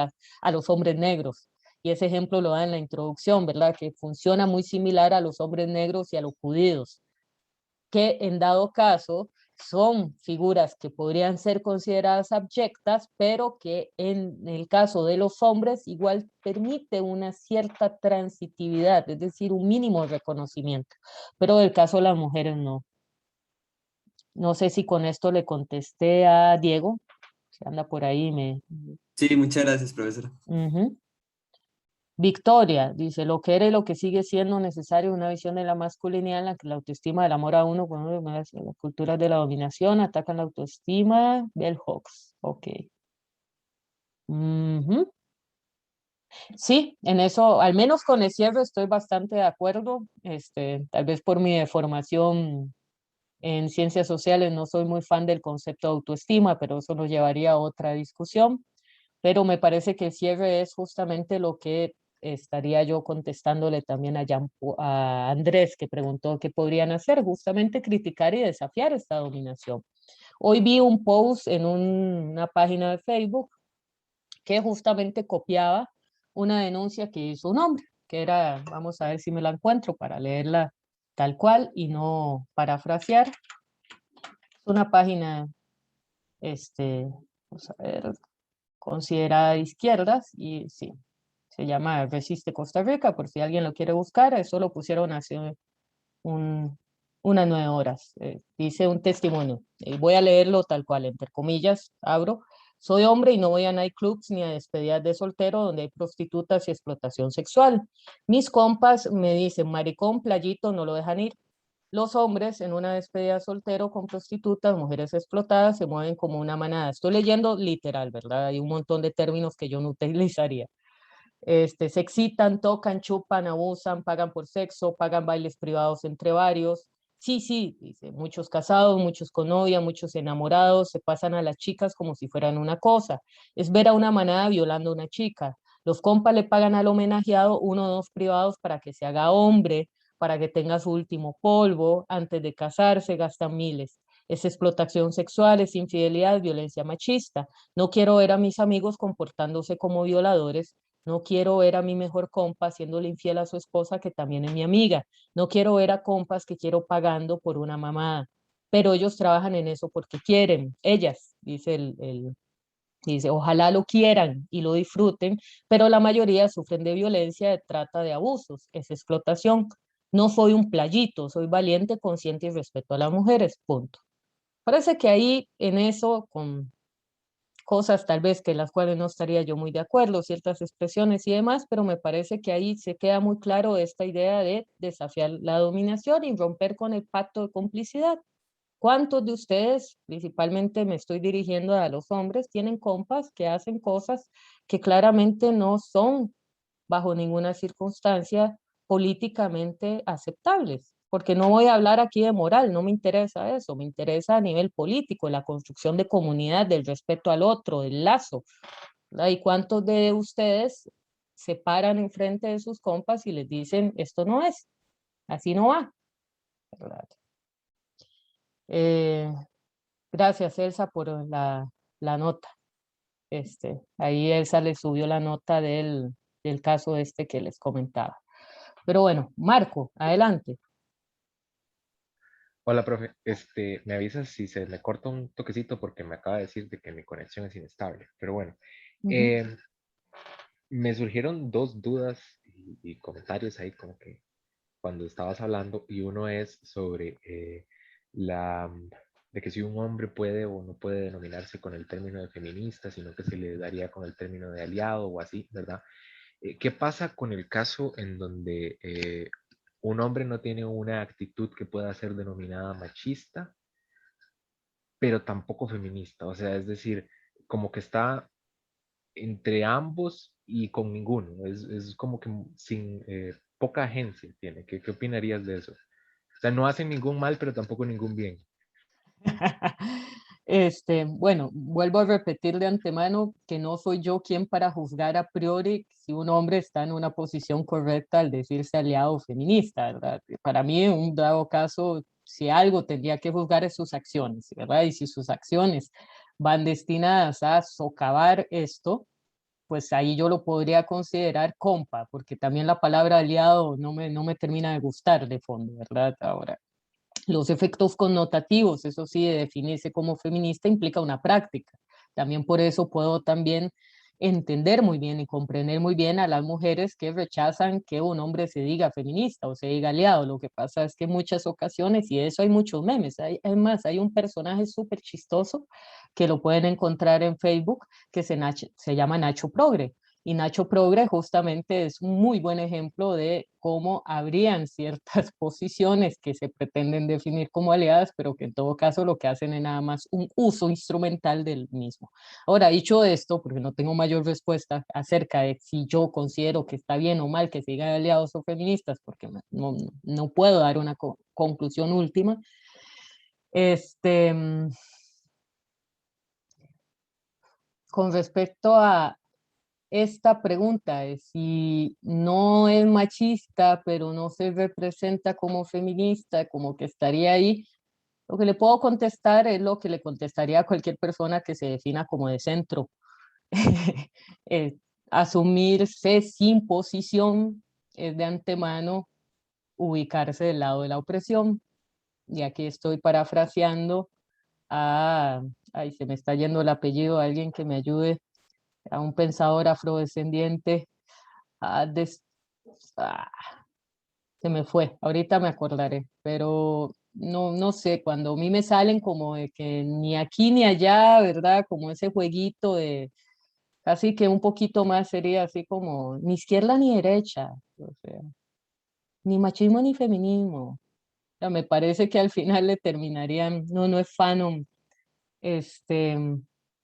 los hombres negros. Y ese ejemplo lo da en la introducción, ¿verdad? Que funciona muy similar a los hombres negros y a los judíos, que en dado caso son figuras que podrían ser consideradas abyectas, pero que en el caso de los hombres igual permite una cierta transitividad, es decir, un mínimo de reconocimiento, pero en el caso de las mujeres no. No sé si con esto le contesté a Diego, si anda por ahí.
Sí, muchas gracias, profesora.
Victoria dice, lo que era y lo que sigue siendo necesario una visión de la masculinidad en la que la autoestima del amor a uno con las culturas de la dominación atacan la autoestima. Bell Hooks, ok. Sí, en eso, al menos con el cierre estoy bastante de acuerdo. Tal vez por mi formación en ciencias sociales no soy muy fan del concepto de autoestima, pero eso nos llevaría a otra discusión. Pero me parece que el cierre es justamente lo que estaría yo contestándole también a Andrés, que preguntó qué podrían hacer, justamente criticar y desafiar esta dominación. Hoy vi un post en una página de Facebook que justamente copiaba una denuncia que hizo un hombre, que era, vamos a ver si me la encuentro para leerla tal cual y no parafrasear. Es una página, vamos a ver, considerada de izquierdas y sí, se llama Resiste Costa Rica, por si alguien lo quiere buscar, eso lo pusieron hace unas 9 horas. Dice un testimonio, voy a leerlo tal cual, entre comillas, abro. Soy hombre y no voy a nightclubs ni a despedidas de soltero donde hay prostitutas y explotación sexual. Mis compas me dicen, maricón, playito, no lo dejan ir. Los hombres en una despedida de soltero con prostitutas, mujeres explotadas, se mueven como una manada. Estoy leyendo literal, ¿verdad? Hay un montón de términos que yo no utilizaría. Se excitan, tocan, chupan, abusan, pagan por sexo, pagan bailes privados entre varios. Sí, sí, dice, muchos casados, muchos con novia, muchos enamorados, se pasan a las chicas como si fueran una cosa. Es ver a una manada violando a una chica. Los compas le pagan al homenajeado 1 o 2 privados para que se haga hombre, para que tenga su último polvo, antes de casarse gastan miles. Es explotación sexual, es infidelidad, violencia machista. No quiero ver a mis amigos comportándose como violadores. No quiero ver a mi mejor compa haciéndole infiel a su esposa, que también es mi amiga. No quiero ver a compas que quiero pagando por una mamada. Pero ellos trabajan en eso porque quieren. Ellas, dice, ojalá lo quieran y lo disfruten, pero la mayoría sufren de violencia, de trata, de abusos. Es explotación. No soy un playito, soy valiente, consciente y respeto a las mujeres. Punto. Parece que ahí en eso, con cosas tal vez que las cuales no estaría yo muy de acuerdo, ciertas expresiones y demás, pero me parece que ahí se queda muy claro esta idea de desafiar la dominación y romper con el pacto de complicidad. ¿Cuántos de ustedes, principalmente me estoy dirigiendo a los hombres, tienen compas que hacen cosas que claramente no son bajo ninguna circunstancia políticamente aceptables? Porque no voy a hablar aquí de moral, no me interesa eso, me interesa a nivel político, la construcción de comunidad, del respeto al otro, del lazo. ¿Verdad? ¿Y cuántos de ustedes se paran enfrente de sus compas y les dicen, esto no es, así no va? ¿Verdad? Gracias, Elsa, por la nota. Ahí Elsa le subió la nota del caso que les comentaba. Pero bueno, Marco, adelante.
Hola, profe. Me avisas si se me corta un toquecito porque me acaba de decir de que mi conexión es inestable. Pero bueno, me surgieron 2 dudas y comentarios ahí como que cuando estabas hablando, y uno es sobre de que si un hombre puede o no puede denominarse con el término de feminista, sino que se le daría con el término de aliado o así, ¿verdad? ¿Qué pasa con el caso en donde un hombre no tiene una actitud que pueda ser denominada machista, pero tampoco feminista? O sea, es decir, como que está entre ambos y con ninguno. Es como que sin poca agencia tiene. ¿Qué opinarías de eso? O sea, no hacen ningún mal, pero tampoco ningún bien.
Bueno, vuelvo a repetir de antemano que no soy yo quien para juzgar a priori si un hombre está en una posición correcta al decirse aliado o feminista, ¿verdad? Para mí, en un dado caso, si algo tendría que juzgar es sus acciones, ¿verdad? Y si sus acciones van destinadas a socavar esto, pues ahí yo lo podría considerar compa, porque también la palabra aliado no me termina de gustar de fondo, ¿verdad? Ahora, los efectos connotativos, eso sí, de definirse como feminista implica una práctica. También por eso puedo también entender muy bien y comprender muy bien a las mujeres que rechazan que un hombre se diga feminista o se diga aliado. Lo que pasa es que en muchas ocasiones, y de eso hay muchos memes, además hay un personaje súper chistoso que lo pueden encontrar en Facebook que se llama Nacho Progre. Y Nacho Progre justamente es un muy buen ejemplo de cómo habrían ciertas posiciones que se pretenden definir como aliadas, pero que en todo caso lo que hacen es nada más un uso instrumental del mismo. Ahora, dicho esto, porque no tengo mayor respuesta acerca de si yo considero que está bien o mal que se digan aliados o feministas, porque no puedo dar una conclusión última, con respecto a esta pregunta de si no es machista, pero no se representa como feminista, como que estaría ahí, lo que le puedo contestar es lo que le contestaría a cualquier persona que se defina como de centro. eh, Asumirse sin posición es de antemano ubicarse del lado de la opresión. Y aquí estoy parafraseando a, ay, se me está yendo el apellido, alguien que me ayude, a un pensador afrodescendiente, a ah, se me fue, ahorita me acordaré, pero no sé, cuando a mí me salen como de que ni aquí ni allá, ¿verdad? Como ese jueguito de casi que un poquito más sería así como ni izquierda ni derecha, o sea, ni machismo ni feminismo. O sea, me parece que al final le terminarían, no es Fanon, este,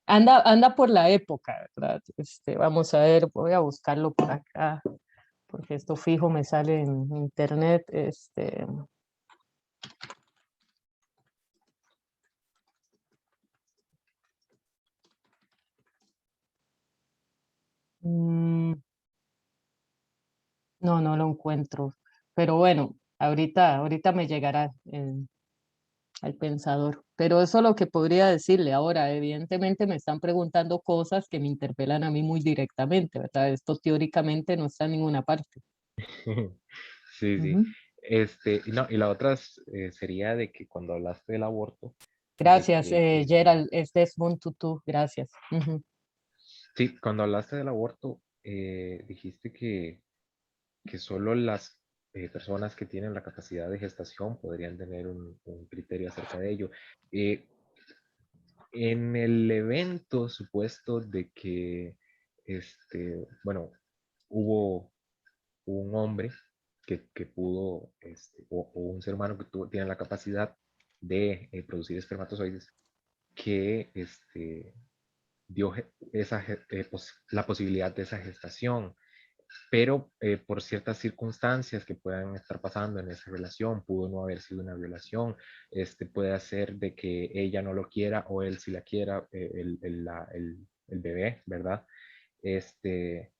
anda por la época, ¿verdad? Vamos a ver, voy a buscarlo por acá, porque esto fijo me sale en internet, no, no lo encuentro, pero bueno, ahorita me llegará al pensador. Pero eso es lo que podría decirle ahora. Evidentemente me están preguntando cosas que me interpelan a mí muy directamente, ¿verdad? Esto teóricamente no está en ninguna parte.
Sí, sí.
Ujú.
No, y la otra sería de que cuando hablaste del aborto, de
Gracias,
que,
Gerald. Es Desmond Tutu. Gracias. Ujú.
sí, cuando hablaste del aborto, dijiste que solo las personas que tienen la capacidad de gestación podrían tener un criterio acerca de ello. Eh, en el evento supuesto de que, bueno, hubo un hombre que pudo, o un ser humano que tiene la capacidad de producir espermatozoides, que dio la posibilidad de esa gestación, pero por ciertas circunstancias que puedan estar pasando en esa relación, pudo no haber sido una violación, puede hacer de que ella no lo quiera o él sí la quiera, el bebé, ¿verdad? Este,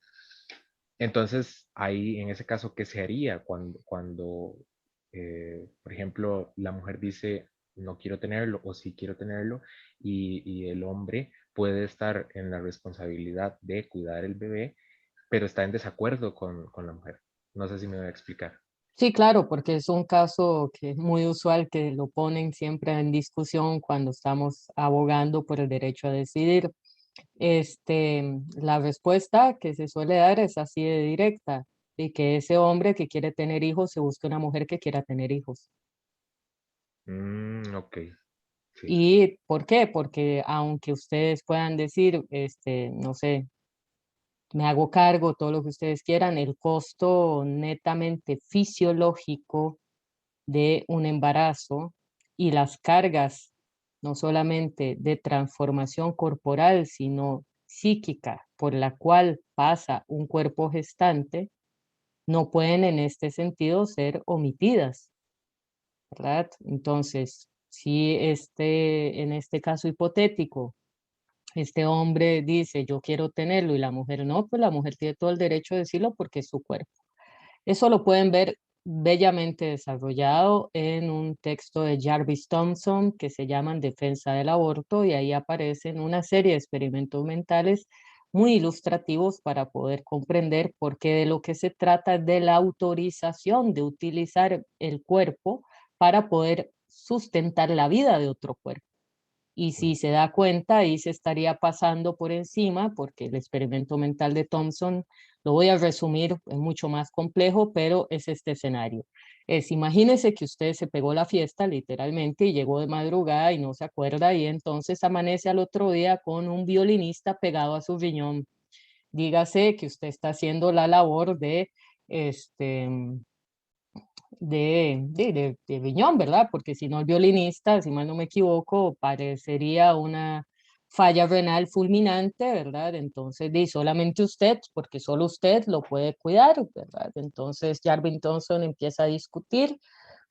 entonces, ahí en ese caso, ¿qué se haría cuando por ejemplo, la mujer dice no quiero tenerlo o sí quiero tenerlo y el hombre puede estar en la responsabilidad de cuidar el bebé, pero está en desacuerdo con la mujer? No sé si me voy a explicar.
Sí, claro, porque es un caso que es muy usual que lo ponen siempre en discusión cuando estamos abogando por el derecho a decidir. La respuesta que se suele dar es así de directa, y que ese hombre que quiere tener hijos se busque una mujer que quiera tener hijos.
Ok, sí.
¿Y por qué? Porque aunque ustedes puedan decir, no sé, me hago cargo, todo lo que ustedes quieran, el costo netamente fisiológico de un embarazo y las cargas, no solamente de transformación corporal, sino psíquica, por la cual pasa un cuerpo gestante, no pueden en este sentido ser omitidas, ¿verdad? Entonces, si en este caso hipotético, este hombre dice, yo quiero tenerlo y la mujer no, pues la mujer tiene todo el derecho de decirlo porque es su cuerpo. Eso lo pueden ver bellamente desarrollado en un texto de Jarvis Thompson que se llama En defensa del aborto, y ahí aparecen una serie de experimentos mentales muy ilustrativos para poder comprender por qué de lo que se trata es de la autorización de utilizar el cuerpo para poder sustentar la vida de otro cuerpo. Y si se da cuenta, ahí se estaría pasando por encima, porque el experimento mental de Thompson, lo voy a resumir, es mucho más complejo, pero es este escenario. Imagínese que usted se pegó la fiesta literalmente y llegó de madrugada y no se acuerda, y entonces amanece al otro día con un violinista pegado a su riñón. Dígase que usted está haciendo la labor este, de riñón, ¿verdad? Porque si no el violinista, si mal no me equivoco, parecería una falla renal fulminante, ¿verdad? Entonces, solamente usted, porque solo usted lo puede cuidar, ¿verdad? Entonces, Jarvis Thompson empieza a discutir,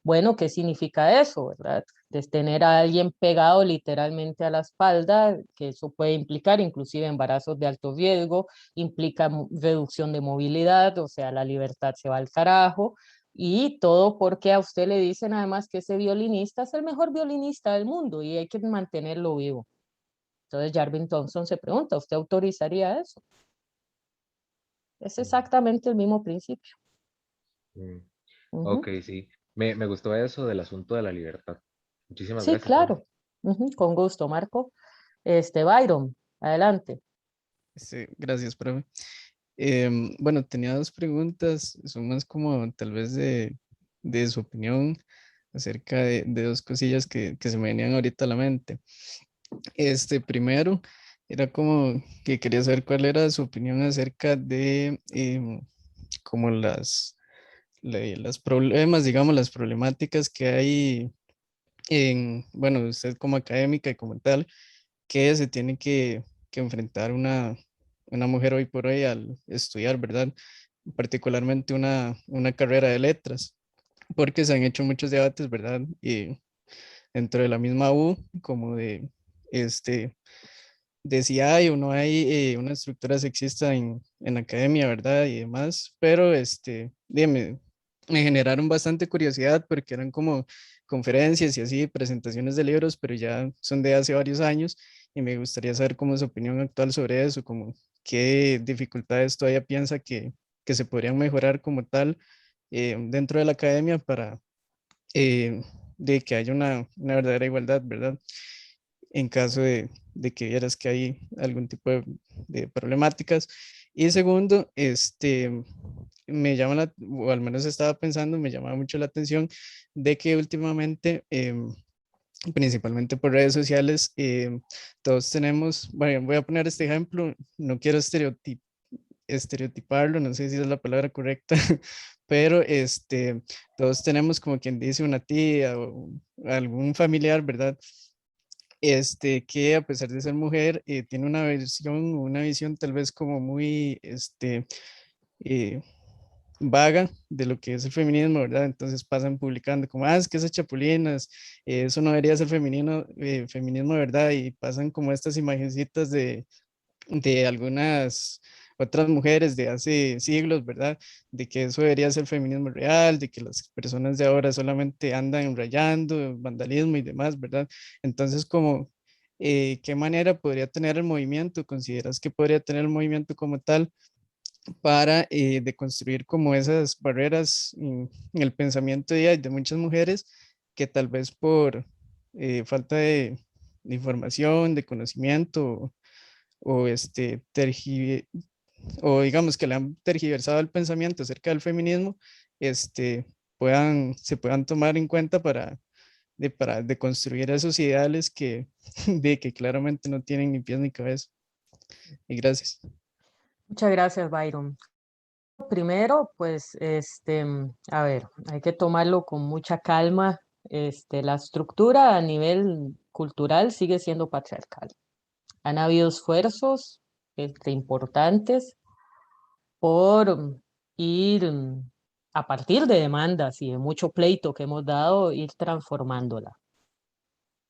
bueno, ¿qué significa eso, verdad? de tener a alguien pegado literalmente a la espalda, que eso puede implicar inclusive embarazos de alto riesgo, implica reducción de movilidad, o sea, la libertad se va al carajo, y todo porque a usted le dicen además que ese violinista es el mejor violinista del mundo y hay que mantenerlo vivo. Entonces Jarvin Thompson se pregunta, ¿usted autorizaría eso? Es exactamente el mismo principio.
Ok, sí. Me gustó eso del asunto de la libertad. Muchísimas
Sí,
gracias, Pablo.
claro. Con gusto, Marco. Byron, adelante.
Sí, gracias, profe. Bueno, tenía dos preguntas, son más como tal vez de su opinión acerca de dos cosillas que se me venían ahorita a la mente. Primero, era como que quería saber cuál era su opinión acerca de como las problemas, digamos, las problemáticas que hay bueno, usted como académica y como tal, que se tiene que enfrentar una mujer hoy por hoy al estudiar, ¿verdad? Particularmente una carrera de letras, porque se han hecho muchos debates, ¿verdad? Y dentro de la misma U, como este, de si hay o no hay una estructura sexista en la academia, ¿verdad? Y demás, pero dime, me generaron bastante curiosidad porque eran como conferencias y así, presentaciones de libros, pero ya son de hace varios años y me gustaría saber cómo es su opinión actual sobre eso, como qué dificultades todavía piensa que se podrían mejorar como tal dentro de la academia para de que haya una verdadera igualdad, ¿verdad? En caso de que vieras que hay algún tipo de problemáticas. Y segundo, me llama o al menos estaba pensando, me llama mucho la atención de que últimamente, principalmente por redes sociales, todos tenemos, bueno, voy a poner este ejemplo, no quiero estereotiparlo, no sé si es la palabra correcta, pero todos tenemos como quien dice una tía o algún familiar, ¿verdad? Que a pesar de ser mujer, tiene una visión tal vez como muy eh, vaga de lo que es el feminismo, ¿verdad? Entonces pasan publicando como, es que esas chapulinas, eso no debería ser feminismo, ¿verdad? Y pasan como estas imagencitas de algunas otras mujeres de hace siglos, ¿verdad? De que eso debería ser feminismo real, de que las personas de ahora solamente andan rayando, vandalismo y demás, ¿verdad? Entonces, como, ¿qué manera podría tener el movimiento? ¿Consideras que podría tener el movimiento como tal para deconstruir como esas barreras en el pensamiento de muchas mujeres que tal vez por falta de información, de conocimiento o o digamos que le han tergiversado el pensamiento acerca del feminismo, este, se puedan tomar en cuenta para deconstruir esos ideales que claramente no tienen ni pies ni cabeza. Y gracias.
Muchas gracias, Byron. Primero, pues, a ver, hay que tomarlo con mucha calma. La estructura a nivel cultural sigue siendo patriarcal. Han habido esfuerzos importantes por ir a partir de demandas y de mucho pleito que hemos dado, ir transformándola.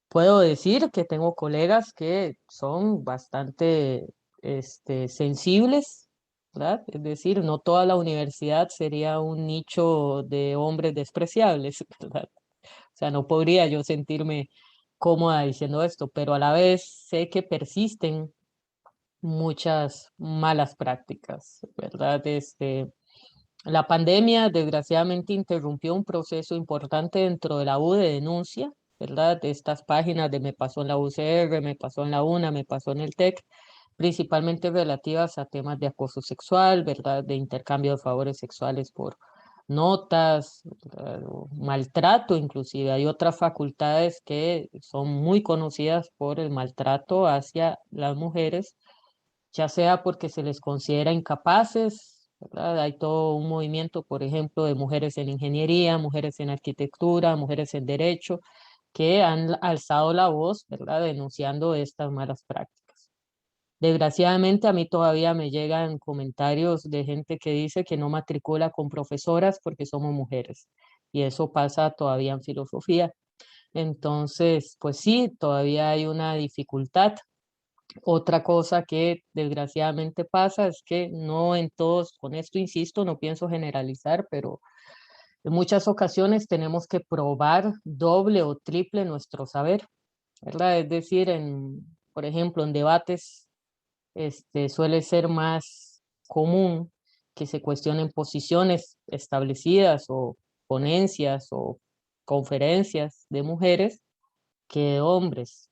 Puedo decir que tengo colegas que son bastante sensibles, ¿verdad? Es decir, no toda la universidad sería un nicho de hombres despreciables, ¿verdad? O sea, no podría yo sentirme cómoda diciendo esto, pero a la vez sé que persisten muchas malas prácticas, ¿verdad? La pandemia desgraciadamente interrumpió un proceso importante dentro de la U de denuncia, ¿verdad? De estas páginas de me pasó en la UCR, me pasó en la UNA, me pasó en el TEC, principalmente relativas a temas de acoso sexual, ¿verdad? De intercambio de favores sexuales por notas, ¿verdad? O maltrato inclusive. Hay otras facultades que son muy conocidas por el maltrato hacia las mujeres, ya sea porque se les considera incapaces, ¿verdad? Hay todo un movimiento, por ejemplo, de mujeres en ingeniería, mujeres en arquitectura, mujeres en derecho, que han alzado la voz, ¿verdad? Denunciando estas malas prácticas. Desgraciadamente a mí todavía me llegan comentarios de gente que dice que no matricula con profesoras porque somos mujeres. Y eso pasa todavía en filosofía. Entonces, pues sí, todavía hay una dificultad. Otra cosa que desgraciadamente pasa es que no en todos, con esto insisto, no pienso generalizar, pero en muchas ocasiones tenemos que probar doble o triple nuestro saber, ¿verdad? Es decir, por ejemplo, en debates suele ser más común que se cuestionen posiciones establecidas o ponencias o conferencias de mujeres que de hombres.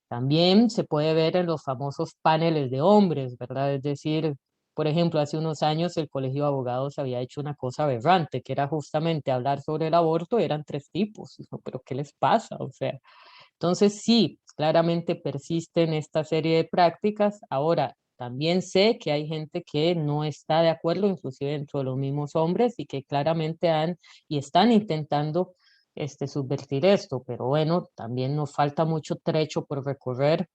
También se puede ver en los famosos paneles de hombres, ¿verdad? Es decir, por ejemplo, hace unos años el Colegio de Abogados había hecho una cosa aberrante, que era justamente hablar sobre el aborto, eran 3 tipos. Pero ¿qué les pasa? O sea, entonces sí, claramente persisten esta serie de prácticas. Ahora, también sé que hay gente que no está de acuerdo, inclusive dentro de los mismos hombres, y que claramente han y están intentando subvertir esto, pero bueno, también nos falta mucho trecho por recorrer.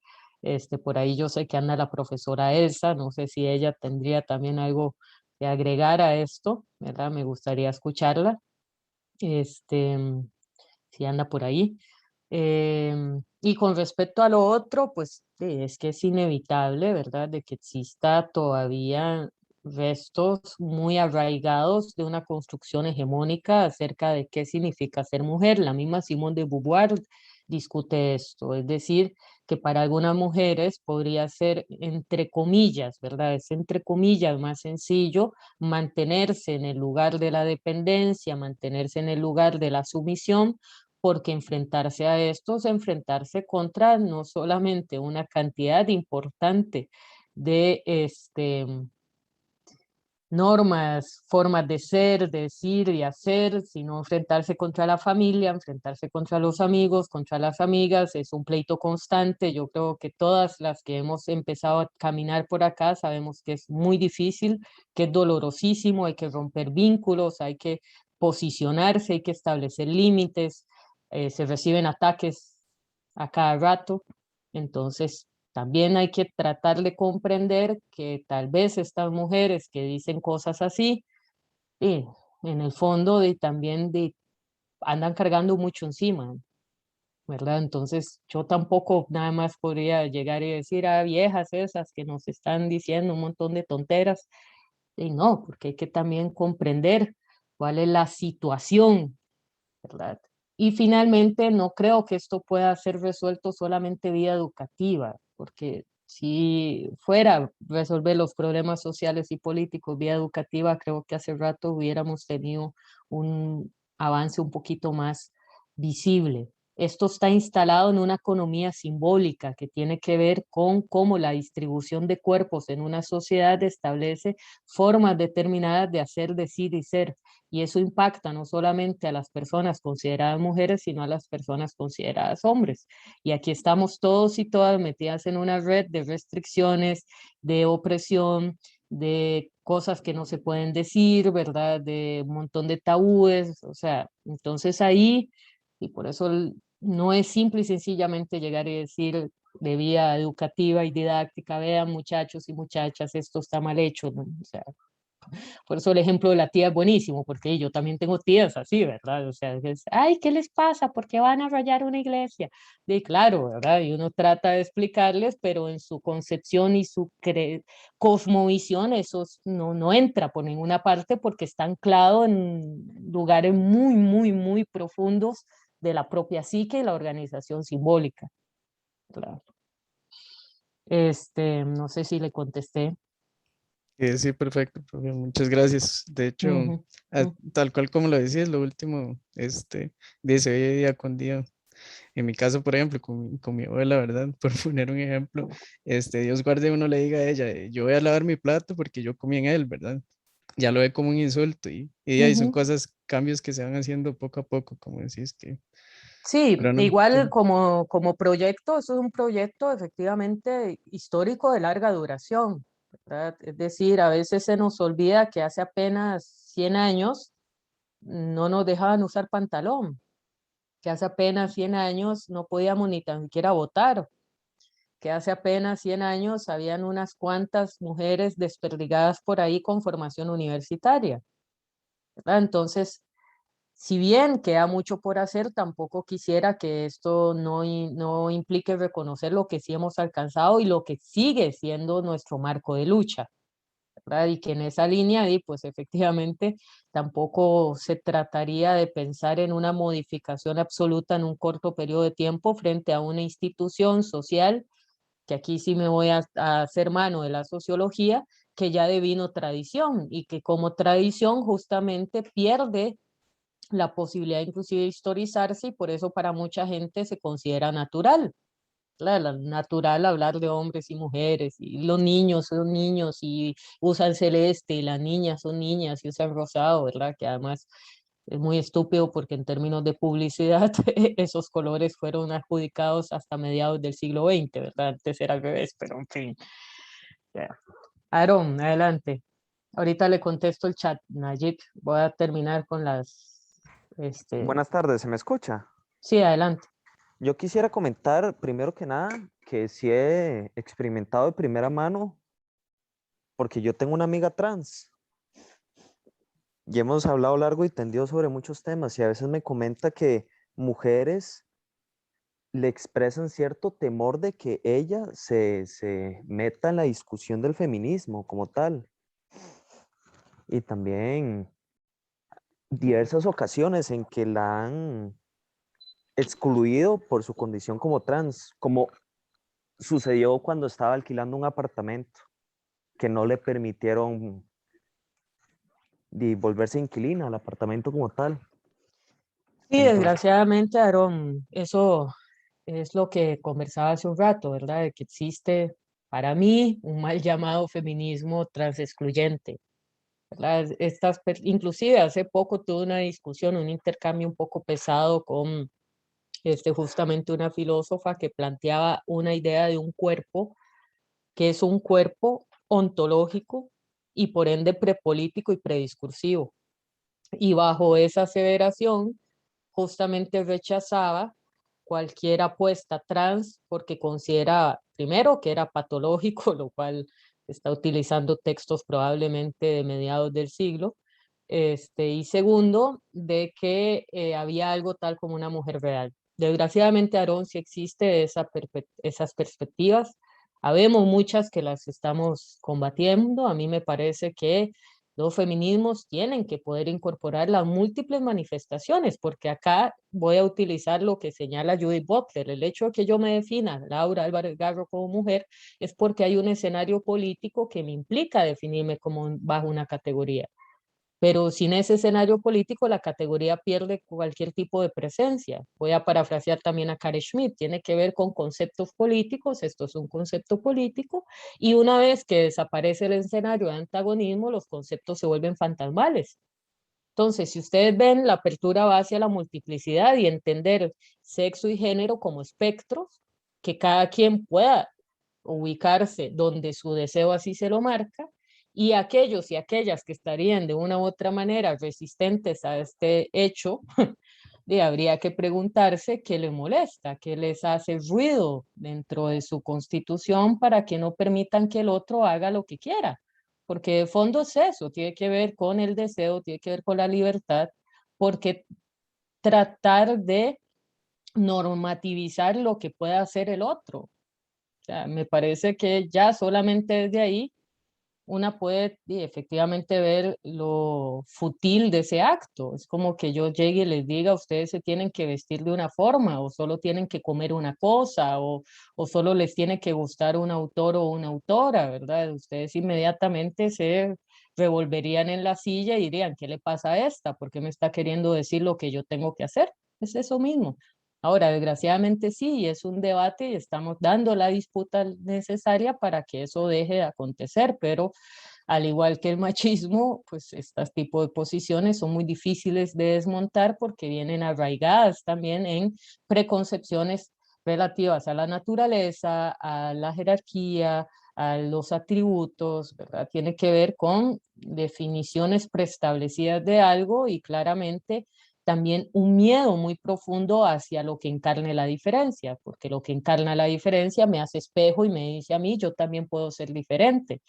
Por ahí yo sé que anda la profesora Elsa, no sé si ella tendría también algo que agregar a esto, ¿verdad? Me gustaría escucharla, este, si anda por ahí. Y con respecto a lo otro, pues es que es inevitable, ¿verdad?, de que exista todavía restos muy arraigados de una construcción hegemónica acerca de qué significa ser mujer. La misma Simone de Beauvoir discute esto, es decir, que para algunas mujeres podría ser, entre comillas, ¿verdad? Es entre comillas más sencillo mantenerse en el lugar de la dependencia, mantenerse en el lugar de la sumisión, porque enfrentarse a esto es enfrentarse contra no solamente una cantidad importante de normas, formas de ser, de decir y hacer, sino enfrentarse contra la familia, enfrentarse contra los amigos, contra las amigas. Es un pleito constante. Yo creo que todas las que hemos empezado a caminar por acá sabemos que es muy difícil, que es dolorosísimo, hay que romper vínculos, hay que posicionarse, hay que establecer límites, se reciben ataques a cada rato. Entonces, también hay que tratar de comprender que tal vez estas mujeres que dicen cosas así, en el fondo también andan cargando mucho encima, ¿verdad? Entonces yo tampoco nada más podría llegar y decir a viejas esas que nos están diciendo un montón de tonteras. Y no, porque hay que también comprender cuál es la situación, ¿verdad? Y finalmente, no creo que esto pueda ser resuelto solamente vía educativa, porque si fuera resolver los problemas sociales y políticos vía educativa, creo que hace rato hubiéramos tenido un avance un poquito más visible. Esto está instalado en una economía simbólica que tiene que ver con cómo la distribución de cuerpos en una sociedad establece formas determinadas de hacer, decir y ser. Y eso impacta no solamente a las personas consideradas mujeres, sino a las personas consideradas hombres. Y aquí estamos todos y todas metidas en una red de restricciones, de opresión, de cosas que no se pueden decir, ¿verdad? De un montón de tabúes, o sea, entonces ahí, y por eso no es simple y sencillamente llegar y decir de vía educativa y didáctica, vean muchachos y muchachas, esto está mal hecho, ¿no? O sea, por eso el ejemplo de la tía es buenísimo, porque yo también tengo tías así, ¿verdad? O sea, es, ay, ¿qué les pasa? ¿Por qué van a rayar una iglesia? Y claro, ¿verdad? Y uno trata de explicarles, pero en su concepción y su cosmovisión eso no entra por ninguna parte porque está anclado en lugares muy, muy, muy profundos de la propia psique y la organización simbólica. Claro. No sé si le contesté.
Sí, perfecto, profe, muchas gracias. De hecho, tal cual como lo decías, lo último, dice hoy día con día. En mi caso, por ejemplo, con mi abuela, ¿verdad? Por poner un ejemplo, Dios guarde uno le diga a ella, yo voy a lavar mi plato porque yo comí en él, ¿verdad? Ya lo ve como un insulto y ahí son cosas, cambios que se van haciendo poco a poco, como decís que...
Sí,
Pero no,
igual
sí.
como proyecto, eso es un proyecto efectivamente histórico de larga duración, ¿verdad? Es decir, a veces se nos olvida que hace apenas 100 años no nos dejaban usar pantalón, que hace apenas 100 años no podíamos ni tan siquiera votar, que hace apenas 100 años habían unas cuantas mujeres desperdigadas por ahí con formación universitaria, ¿verdad? Entonces, Si bien queda mucho por hacer, tampoco quisiera que esto no implique reconocer lo que sí hemos alcanzado y lo que sigue siendo nuestro marco de lucha, ¿verdad? Y que en esa línea, y pues efectivamente, tampoco se trataría de pensar en una modificación absoluta en un corto periodo de tiempo frente a una institución social, que aquí sí me voy a hacer mano de la sociología, que ya devino tradición y que como tradición justamente pierde la posibilidad inclusive de historizarse y por eso para mucha gente se considera natural. Natural hablar de hombres y mujeres, y los niños son niños y usan celeste, y las niñas son niñas y usan rosado, ¿verdad? Que además es muy estúpido porque en términos de publicidad esos colores fueron adjudicados hasta mediados del siglo XX, ¿verdad? Antes era al revés, pero en fin. Ya. Aaron, adelante. Ahorita le contesto el chat, Nayib. Voy a terminar con las...
Buenas tardes, ¿se me escucha?
Sí, adelante.
Yo quisiera comentar, primero que nada, que sí he experimentado de primera mano, porque yo tengo una amiga trans y hemos hablado largo y tendido sobre muchos temas y a veces me comenta que mujeres le expresan cierto temor de que ella se meta en la discusión del feminismo como tal. Y también diversas ocasiones en que la han excluido por su condición como trans, como sucedió cuando estaba alquilando un apartamento, que no le permitieron volverse inquilina al apartamento como tal.
Sí,
Entonces,
desgraciadamente, Aaron, eso es lo que conversaba hace un rato, ¿verdad? De que existe, para mí, un mal llamado feminismo transexcluyente, ¿verdad? Inclusive hace poco tuve una discusión, un intercambio un poco pesado con justamente una filósofa que planteaba una idea de un cuerpo que es un cuerpo ontológico y por ende prepolítico y prediscursivo. Y bajo esa aseveración, justamente rechazaba cualquier apuesta trans porque consideraba, primero, que era patológico, lo cual está utilizando textos probablemente de mediados del siglo, y segundo, de que había algo tal como una mujer real. Desgraciadamente, Aarón, sí existe esas perspectivas. Habemos muchas que las estamos combatiendo. A mí me parece que los feminismos tienen que poder incorporar las múltiples manifestaciones, porque acá voy a utilizar lo que señala Judith Butler. El hecho de que yo me defina, Laura Álvarez Garro, como mujer, es porque hay un escenario político que me implica definirme como bajo una categoría. Pero sin ese escenario político, la categoría pierde cualquier tipo de presencia. Voy a parafrasear también a Carl Schmitt, tiene que ver con conceptos políticos, esto es un concepto político, y una vez que desaparece el escenario de antagonismo, los conceptos se vuelven fantasmales. Entonces, si ustedes ven, la apertura va hacia la multiplicidad y entender sexo y género como espectros, que cada quien pueda ubicarse donde su deseo así se lo marca, y aquellos y aquellas que estarían de una u otra manera resistentes a este hecho, habría que preguntarse qué le molesta, qué les hace ruido dentro de su constitución para que no permitan que el otro haga lo que quiera. Porque de fondo es eso, tiene que ver con el deseo, tiene que ver con la libertad, porque tratar de normativizar lo que pueda hacer el otro. O sea, me parece que ya solamente desde ahí una puede efectivamente ver lo fútil de ese acto. Es como que yo llegue y les diga, ustedes se tienen que vestir de una forma, o solo tienen que comer una cosa, o solo les tiene que gustar un autor o una autora, ¿verdad? Ustedes inmediatamente se revolverían en la silla y dirían, ¿qué le pasa a esta? ¿Por qué me está queriendo decir lo que yo tengo que hacer? Es eso mismo. Ahora, desgraciadamente sí, es un debate y estamos dando la disputa necesaria para que eso deje de acontecer, pero al igual que el machismo, pues estos tipos de posiciones son muy difíciles de desmontar porque vienen arraigadas también en preconcepciones relativas a la naturaleza, a la jerarquía, a los atributos, ¿verdad? Tiene que ver con definiciones preestablecidas de algo y claramente también un miedo muy profundo hacia lo que encarne la diferencia, porque lo que encarna la diferencia me hace espejo y me dice a mí, yo también puedo ser diferente.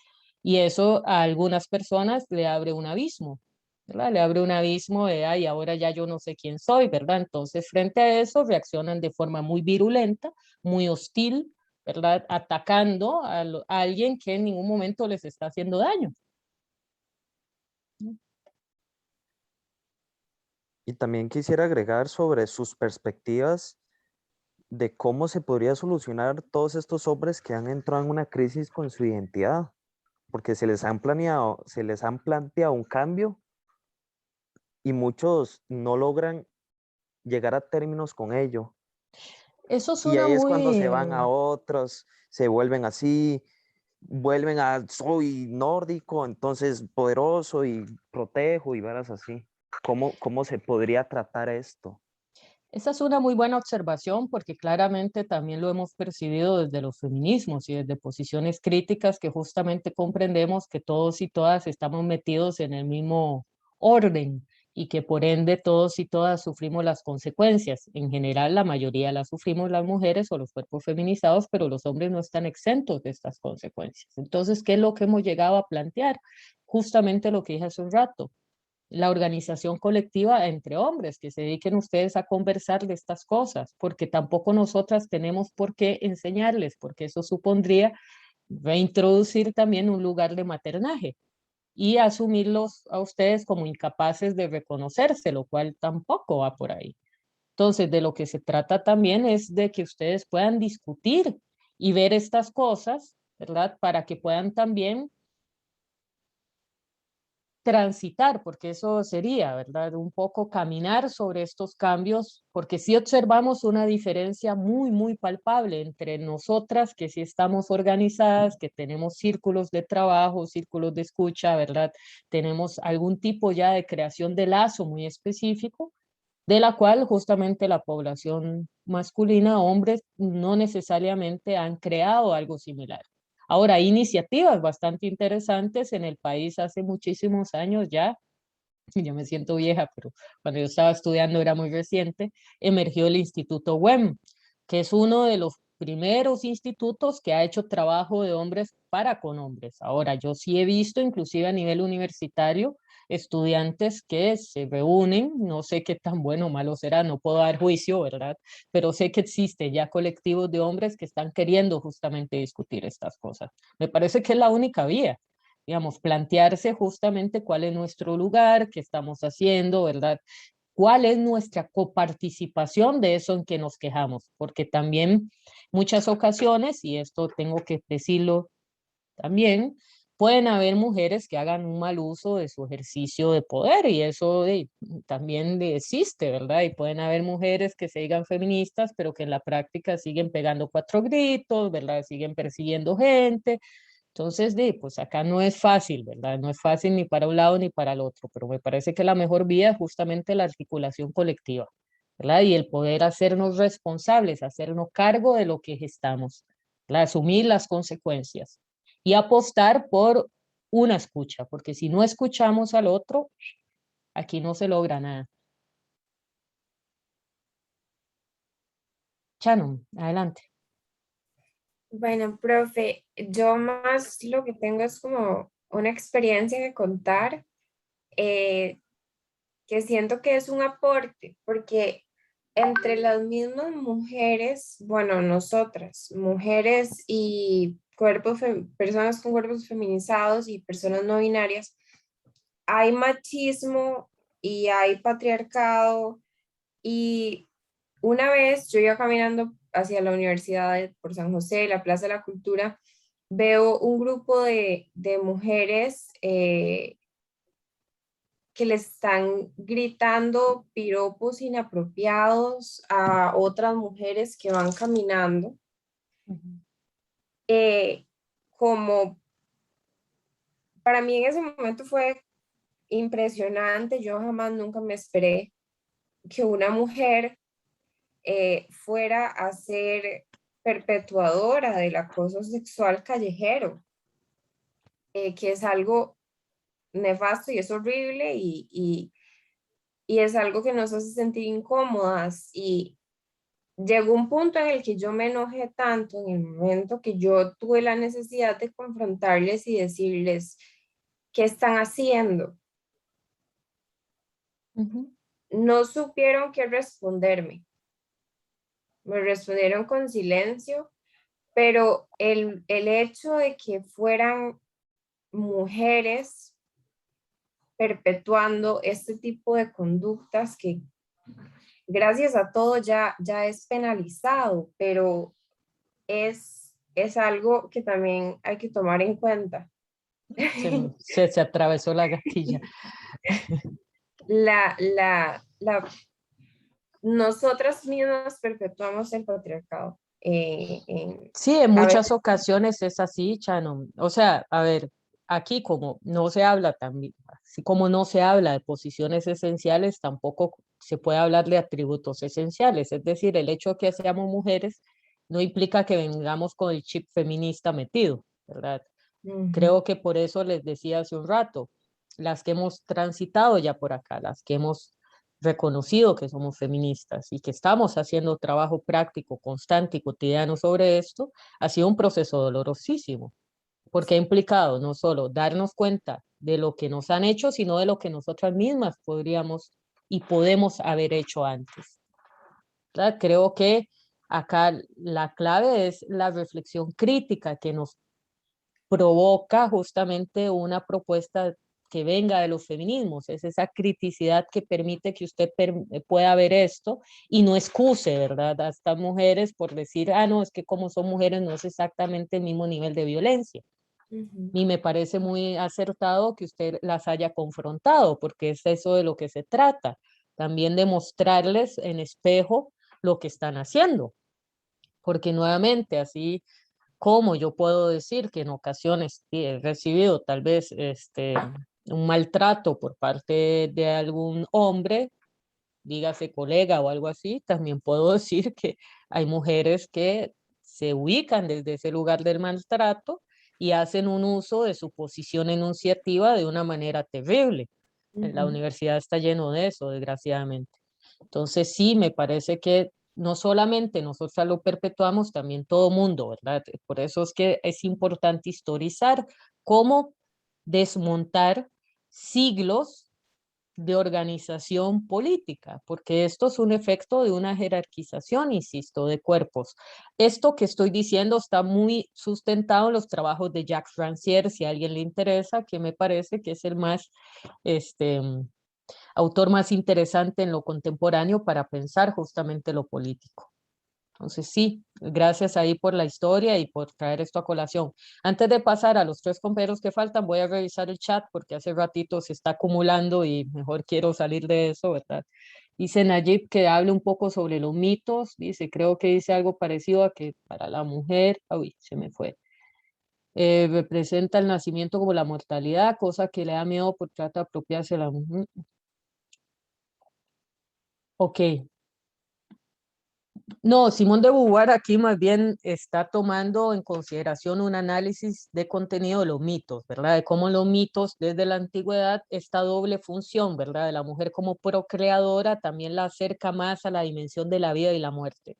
Y eso a algunas personas le abre un abismo. ¿verdad? Le abre un abismo de, ay, ahora ya yo no sé quién soy, ¿verdad? Entonces, frente a eso, reaccionan de forma muy virulenta, muy hostil, ¿verdad? Atacando a alguien que en ningún momento les está haciendo daño.
Y también quisiera agregar sobre sus perspectivas de cómo se podría solucionar todos estos hombres que han entrado en una crisis con su identidad, porque se les han planteado un cambio y muchos no logran llegar a términos con ello.
Eso
Y
suena
ahí es cuando se
muy...
van a otros, se vuelven así, vuelven a soy nórdico, entonces poderoso y protejo y varas así. ¿Cómo se podría tratar esto?
Esa es una muy buena observación porque claramente también lo hemos percibido desde los feminismos y desde posiciones críticas que justamente comprendemos que todos y todas estamos metidos en el mismo orden y que por ende todos y todas sufrimos las consecuencias. En general, la mayoría las sufrimos las mujeres o los cuerpos feminizados, pero los hombres no están exentos de estas consecuencias. Entonces, ¿qué es lo que hemos llegado a plantear? Justamente lo que dije hace un rato, la organización colectiva entre hombres, que se dediquen ustedes a conversar de estas cosas, porque tampoco nosotras tenemos por qué enseñarles, porque eso supondría reintroducir también un lugar de maternaje y asumirlos a ustedes como incapaces de reconocerse, lo cual tampoco va por ahí. Entonces, de lo que se trata también es de que ustedes puedan discutir y ver estas cosas, ¿verdad? Para que puedan también transitar, porque eso sería, ¿verdad? Un poco caminar sobre estos cambios, porque sí observamos una diferencia muy, muy palpable entre nosotras, que sí estamos organizadas, que tenemos círculos de trabajo, círculos de escucha, ¿verdad? Tenemos algún tipo ya de creación de lazo muy específico, de la cual justamente la población masculina, hombres, no necesariamente han creado algo similar. Ahora, hay iniciativas bastante interesantes en el país hace muchísimos años ya. Yo me siento vieja, pero cuando yo estaba estudiando era muy reciente, emergió el Instituto WEM, que es uno de los primeros institutos que ha hecho trabajo de hombres para con hombres. Ahora, yo sí he visto, inclusive a nivel universitario, estudiantes que se reúnen, no sé qué tan bueno o malo será, no puedo dar juicio, ¿verdad? Pero sé que existe ya colectivos de hombres que están queriendo justamente discutir estas cosas. Me parece que es la única vía, digamos, plantearse justamente cuál es nuestro lugar, qué estamos haciendo, ¿verdad? ¿Cuál es nuestra coparticipación de eso en que nos quejamos? Porque también muchas ocasiones, y esto tengo que decirlo también, pueden haber mujeres que hagan un mal uso de su ejercicio de poder y eso también existe, ¿verdad? Y pueden haber mujeres que se digan feministas, pero que en la práctica siguen pegando cuatro gritos, ¿verdad? Siguen persiguiendo gente. Entonces, pues acá no es fácil, ¿verdad? No es fácil ni para un lado ni para el otro, pero me parece que la mejor vía es justamente la articulación colectiva, ¿verdad? Y el poder hacernos responsables, hacernos cargo de lo que gestamos, ¿verdad? Asumir las consecuencias y apostar por una escucha, porque si no escuchamos al otro, aquí no se logra nada. Shannon, adelante.
Bueno, profe, yo más lo que tengo es como una experiencia que contar, eh, que siento que es un aporte, porque entre las mismas mujeres, bueno, nosotras, mujeres y personas con cuerpos feminizados y personas no binarias, hay machismo y hay patriarcado. Y una vez yo iba caminando hacia la universidad por San José, la Plaza de la Cultura, veo un grupo de mujeres que le están gritando piropos inapropiados a otras mujeres que van caminando. Como para mí en ese momento fue impresionante, yo jamás nunca me esperé que una mujer fuera a ser perpetuadora del acoso sexual callejero, que es algo nefasto y es horrible y es algo que nos hace sentir incómodas. Y llegó un punto en el que yo me enojé tanto, en el momento que yo tuve la necesidad de confrontarles y decirles, ¿qué están haciendo? no supieron qué responderme. Me respondieron con silencio, pero el hecho de que fueran mujeres perpetuando este tipo de conductas que gracias a todo ya es penalizado, pero es algo que también hay que tomar en cuenta.
Se atravesó la gatilla.
Nosotras mismas perpetuamos el patriarcado.
Sí, en muchas ocasiones es así, Chano. O sea, a ver, aquí como no se habla también, así como no se habla de posiciones esenciales, tampoco se puede hablar de atributos esenciales. Es decir, el hecho de que seamos mujeres no implica que vengamos con el chip feminista metido, ¿verdad? Creo que por eso les decía hace un rato, las que hemos transitado ya por acá, las que hemos reconocido que somos feministas y que estamos haciendo trabajo práctico, constante y cotidiano sobre esto, ha sido un proceso dolorosísimo, porque ha implicado no solo darnos cuenta de lo que nos han hecho, sino de lo que nosotras mismas podríamos y podemos haber hecho antes. ¿Verdad? Creo que acá la clave es la reflexión crítica que nos provoca justamente una propuesta que venga de los feminismos, es esa criticidad que permite que usted pueda ver esto y no excuse, ¿verdad?, a estas mujeres por decir, no, es que como son mujeres no es exactamente el mismo nivel de violencia. Y me parece muy acertado que usted las haya confrontado, porque es eso de lo que se trata, también de mostrarles en espejo lo que están haciendo, porque nuevamente así como yo puedo decir que en ocasiones he recibido tal vez un maltrato por parte de algún hombre, dígase colega o algo así, también puedo decir que hay mujeres que se ubican desde ese lugar del maltrato y hacen un uso de su posición enunciativa de una manera terrible. La universidad está lleno de eso, desgraciadamente. Entonces sí, me parece que no solamente nosotros lo perpetuamos, también todo mundo, ¿verdad? Por eso es que es importante historizar cómo desmontar siglos de organización política, porque esto es un efecto de una jerarquización, insisto, de cuerpos. Esto que estoy diciendo está muy sustentado en los trabajos de Jacques Rancière, si a alguien le interesa, que me parece que es el más, autor más interesante en lo contemporáneo para pensar justamente lo político. Entonces sí, gracias ahí por la historia y por traer esto a colación. Antes de pasar a los 3 compañeros que faltan, voy a revisar el chat porque hace ratito se está acumulando y mejor quiero salir de eso, ¿verdad? Dice Nayib que hable un poco sobre los mitos, dice, creo que dice algo parecido a que para la mujer, uy, se me fue. Representa el nacimiento como la mortalidad, cosa que le da miedo por trata de apropiarse de la mujer. Ok. No, Simón de Beauvoir aquí más bien está tomando en consideración un análisis de contenido de los mitos, ¿verdad? De cómo los mitos desde la antigüedad, esta doble función, ¿verdad? De la mujer como procreadora también la acerca más a la dimensión de la vida y la muerte.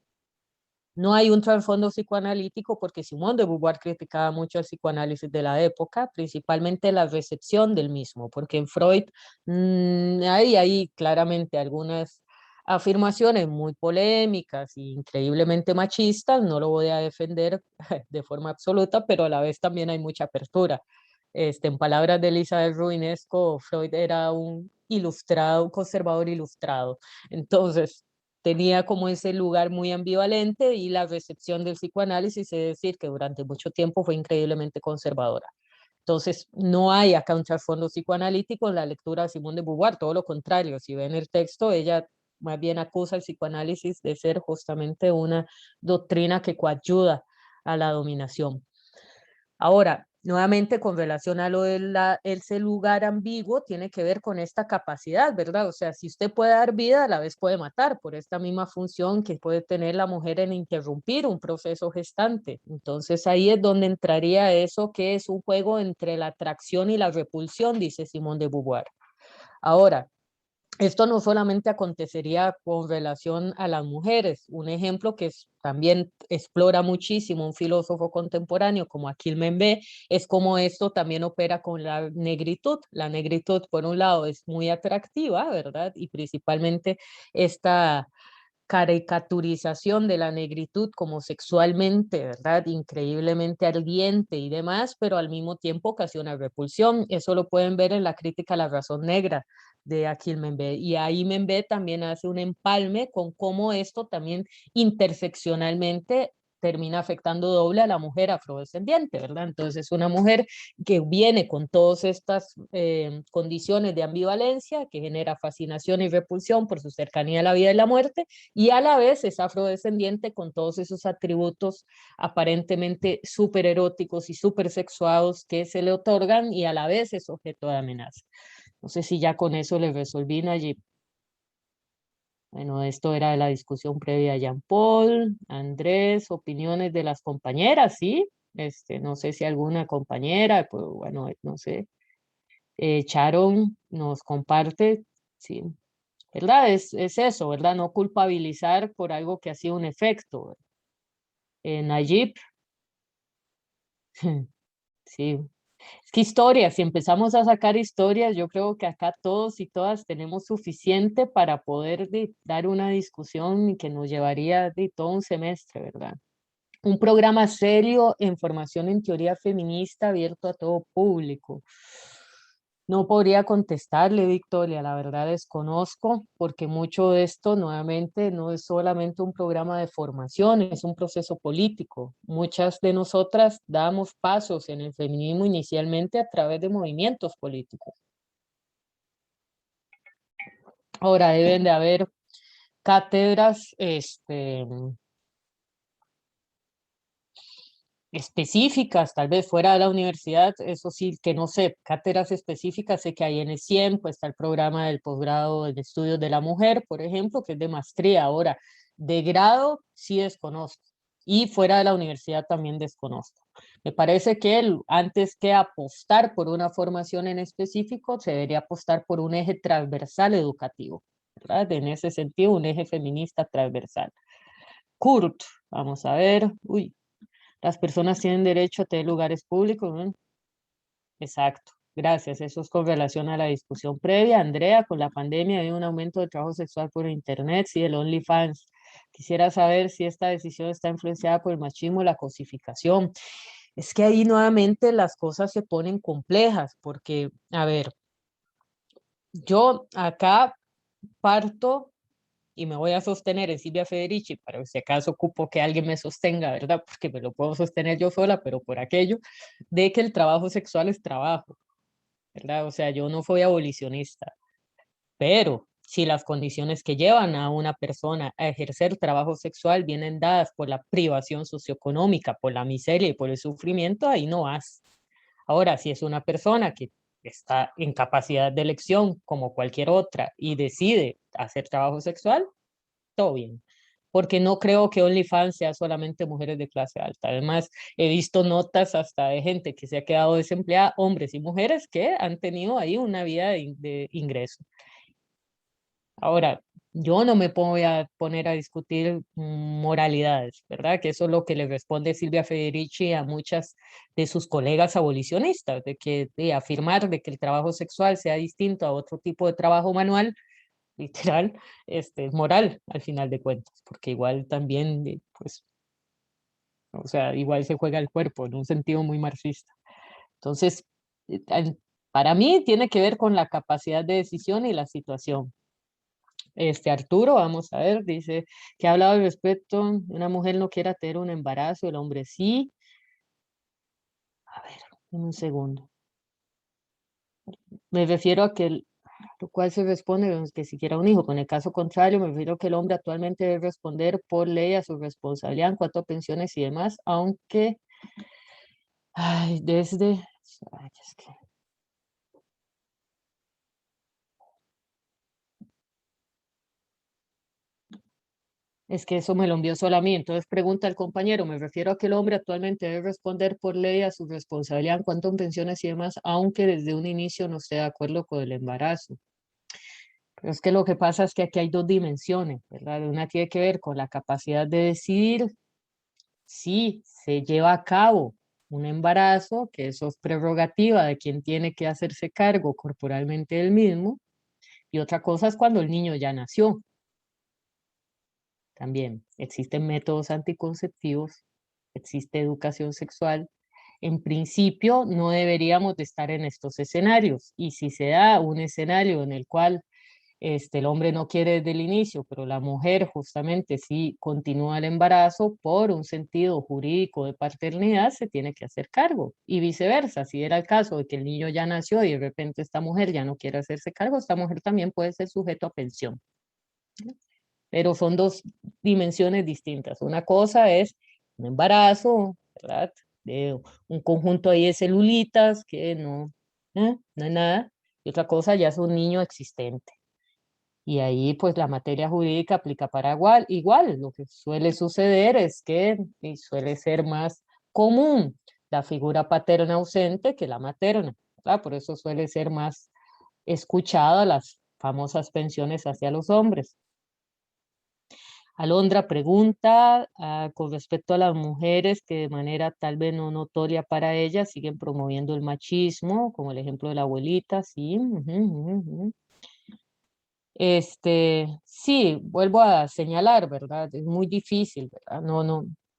No hay un trasfondo psicoanalítico porque Simón de Beauvoir criticaba mucho el psicoanálisis de la época, principalmente la recepción del mismo, porque en Freud hay claramente algunas afirmaciones muy polémicas e increíblemente machistas, no lo voy a defender de forma absoluta, pero a la vez también hay mucha apertura. En palabras de Elizabeth Ruinesco, Freud era un ilustrado, un conservador ilustrado. Entonces, tenía como ese lugar muy ambivalente y la recepción del psicoanálisis, es decir, que durante mucho tiempo fue increíblemente conservadora. Entonces, no hay acá un trasfondo psicoanalítico en la lectura de Simone de Beauvoir, todo lo contrario, si ven el texto, ella más bien acusa el psicoanálisis de ser justamente una doctrina que coayuda a la dominación. Ahora, nuevamente con relación a lo de ese lugar ambiguo, tiene que ver con esta capacidad, ¿verdad? O sea, si usted puede dar vida, a la vez puede matar, por esta misma función que puede tener la mujer en interrumpir un proceso gestante. Entonces ahí es donde entraría eso que es un juego entre la atracción y la repulsión, dice Simone de Beauvoir. Ahora, Esto no solamente acontecería con relación a las mujeres. Un ejemplo que también explora muchísimo un filósofo contemporáneo como Achille Mbembe es cómo esto también opera con la negritud. La negritud, por un lado, es muy atractiva, ¿verdad? Y principalmente esta caricaturización de la negritud como sexualmente, ¿verdad? Increíblemente ardiente y demás, pero al mismo tiempo ocasiona repulsión. Eso lo pueden ver en la crítica a la razón negra de Achille Mbembe. Y ahí Mbembe también hace un empalme con cómo esto también interseccionalmente termina afectando doble a la mujer afrodescendiente, ¿verdad? Entonces, una mujer que viene con todas estas condiciones de ambivalencia, que genera fascinación y repulsión por su cercanía a la vida y la muerte, y a la vez es afrodescendiente con todos esos atributos aparentemente súper eróticos y súper sexuados que se le otorgan, y a la vez es objeto de amenaza. No sé si ya con eso le resolví, Nayib. Bueno, esto era de la discusión previa a Jean Paul. Andrés, opiniones de las compañeras, ¿sí? No sé si alguna compañera, pues bueno, no sé. Sharon nos comparte, sí, ¿verdad? Es eso, ¿verdad? No culpabilizar por algo que ha sido un efecto. Nayib, sí. Es que historias, si empezamos a sacar historias, yo creo que acá todos y todas tenemos suficiente para poder dar una discusión que nos llevaría de todo un semestre, ¿verdad? Un programa serio en formación en teoría feminista abierto a todo público. No podría contestarle, Victoria, la verdad desconozco, porque mucho de esto nuevamente no es solamente un programa de formación, es un proceso político. Muchas de nosotras damos pasos en el feminismo inicialmente a través de movimientos políticos. Ahora deben de haber cátedras, específicas, tal vez fuera de la universidad, eso sí, que no sé, cátedras específicas, sé que hay en el CIEM, pues está el programa del posgrado en estudios de la mujer, por ejemplo, que es de maestría. Ahora, de grado sí desconozco, y fuera de la universidad también desconozco. Me parece que antes que apostar por una formación en específico, se debería apostar por un eje transversal educativo, ¿verdad? En ese sentido, un eje feminista transversal. Kurt, vamos a ver, uy, las personas tienen derecho a tener lugares públicos, ¿no? Exacto, gracias. Eso es con relación a la discusión previa. Andrea, con la pandemia hay un aumento de trabajo sexual por internet, sí, el OnlyFans. Quisiera saber si esta decisión está influenciada por el machismo o la cosificación. Es que ahí nuevamente las cosas se ponen complejas, porque, a ver, yo acá parto y me voy a sostener en Silvia Federici, para si acaso ocupo que alguien me sostenga, ¿verdad? Porque me lo puedo sostener yo sola, pero por aquello de que el trabajo sexual es trabajo, ¿verdad? O sea, yo no soy abolicionista, pero si las condiciones que llevan a una persona a ejercer trabajo sexual vienen dadas por la privación socioeconómica, por la miseria y por el sufrimiento, ahí no vas. Ahora, si es una persona que está en capacidad de elección como cualquier otra y decide hacer trabajo sexual, todo bien. Porque no creo que OnlyFans sea solamente mujeres de clase alta. Además, he visto notas hasta de gente que se ha quedado desempleada, hombres y mujeres que han tenido ahí una vida de ingreso. Ahora, yo no me voy a poner a discutir moralidades, ¿verdad? Que eso es lo que le responde Silvia Federici a muchas de sus colegas abolicionistas, de afirmar de que el trabajo sexual sea distinto a otro tipo de trabajo manual, literal, es moral al final de cuentas, porque igual también, pues, o sea, igual se juega el cuerpo en un sentido muy marxista. Entonces, para mí tiene que ver con la capacidad de decisión y la situación. Arturo, vamos a ver, dice que ha hablado al respecto, una mujer no quiera tener un embarazo, el hombre sí. A ver, un segundo. Me refiero a que lo cual se responde que si quiera un hijo. Con el caso contrario, me refiero a que el hombre actualmente debe responder por ley a su responsabilidad en cuanto a pensiones y demás, aunque ay, es que eso me lo envió solo a mí. Entonces pregunta el compañero, me refiero a que el hombre actualmente debe responder por ley a su responsabilidad en cuanto a pensiones y demás, aunque desde un inicio no esté de acuerdo con el embarazo. Pero es que lo que pasa es que aquí hay dos dimensiones, ¿verdad? Una tiene que ver con la capacidad de decidir si se lleva a cabo un embarazo, que eso es prerrogativa de quien tiene que hacerse cargo corporalmente del mismo, y otra cosa es cuando el niño ya nació. También existen métodos anticonceptivos, existe educación sexual. En principio no deberíamos de estar en estos escenarios, y si se da un escenario en el cual el hombre no quiere desde el inicio, pero la mujer justamente sí continúa el embarazo por un sentido jurídico de paternidad, se tiene que hacer cargo. Y viceversa, si era el caso de que el niño ya nació y de repente esta mujer ya no quiere hacerse cargo, esta mujer también puede ser sujeto a pensión. Pero son dos dimensiones distintas. Una cosa es un embarazo, ¿verdad? De un conjunto ahí de celulitas que no es nada. Y otra cosa ya es un niño existente. Y ahí pues la materia jurídica aplica para igual. Lo que suele suceder es que suele ser más común la figura paterna ausente que la materna, ¿verdad? Por eso suele ser más escuchada las famosas pensiones hacia los hombres. Alondra pregunta con respecto a las mujeres que de manera tal vez no notoria para ellas siguen promoviendo el machismo, como el ejemplo de la abuelita, sí. Sí, vuelvo a señalar, ¿verdad? Es muy difícil, ¿verdad?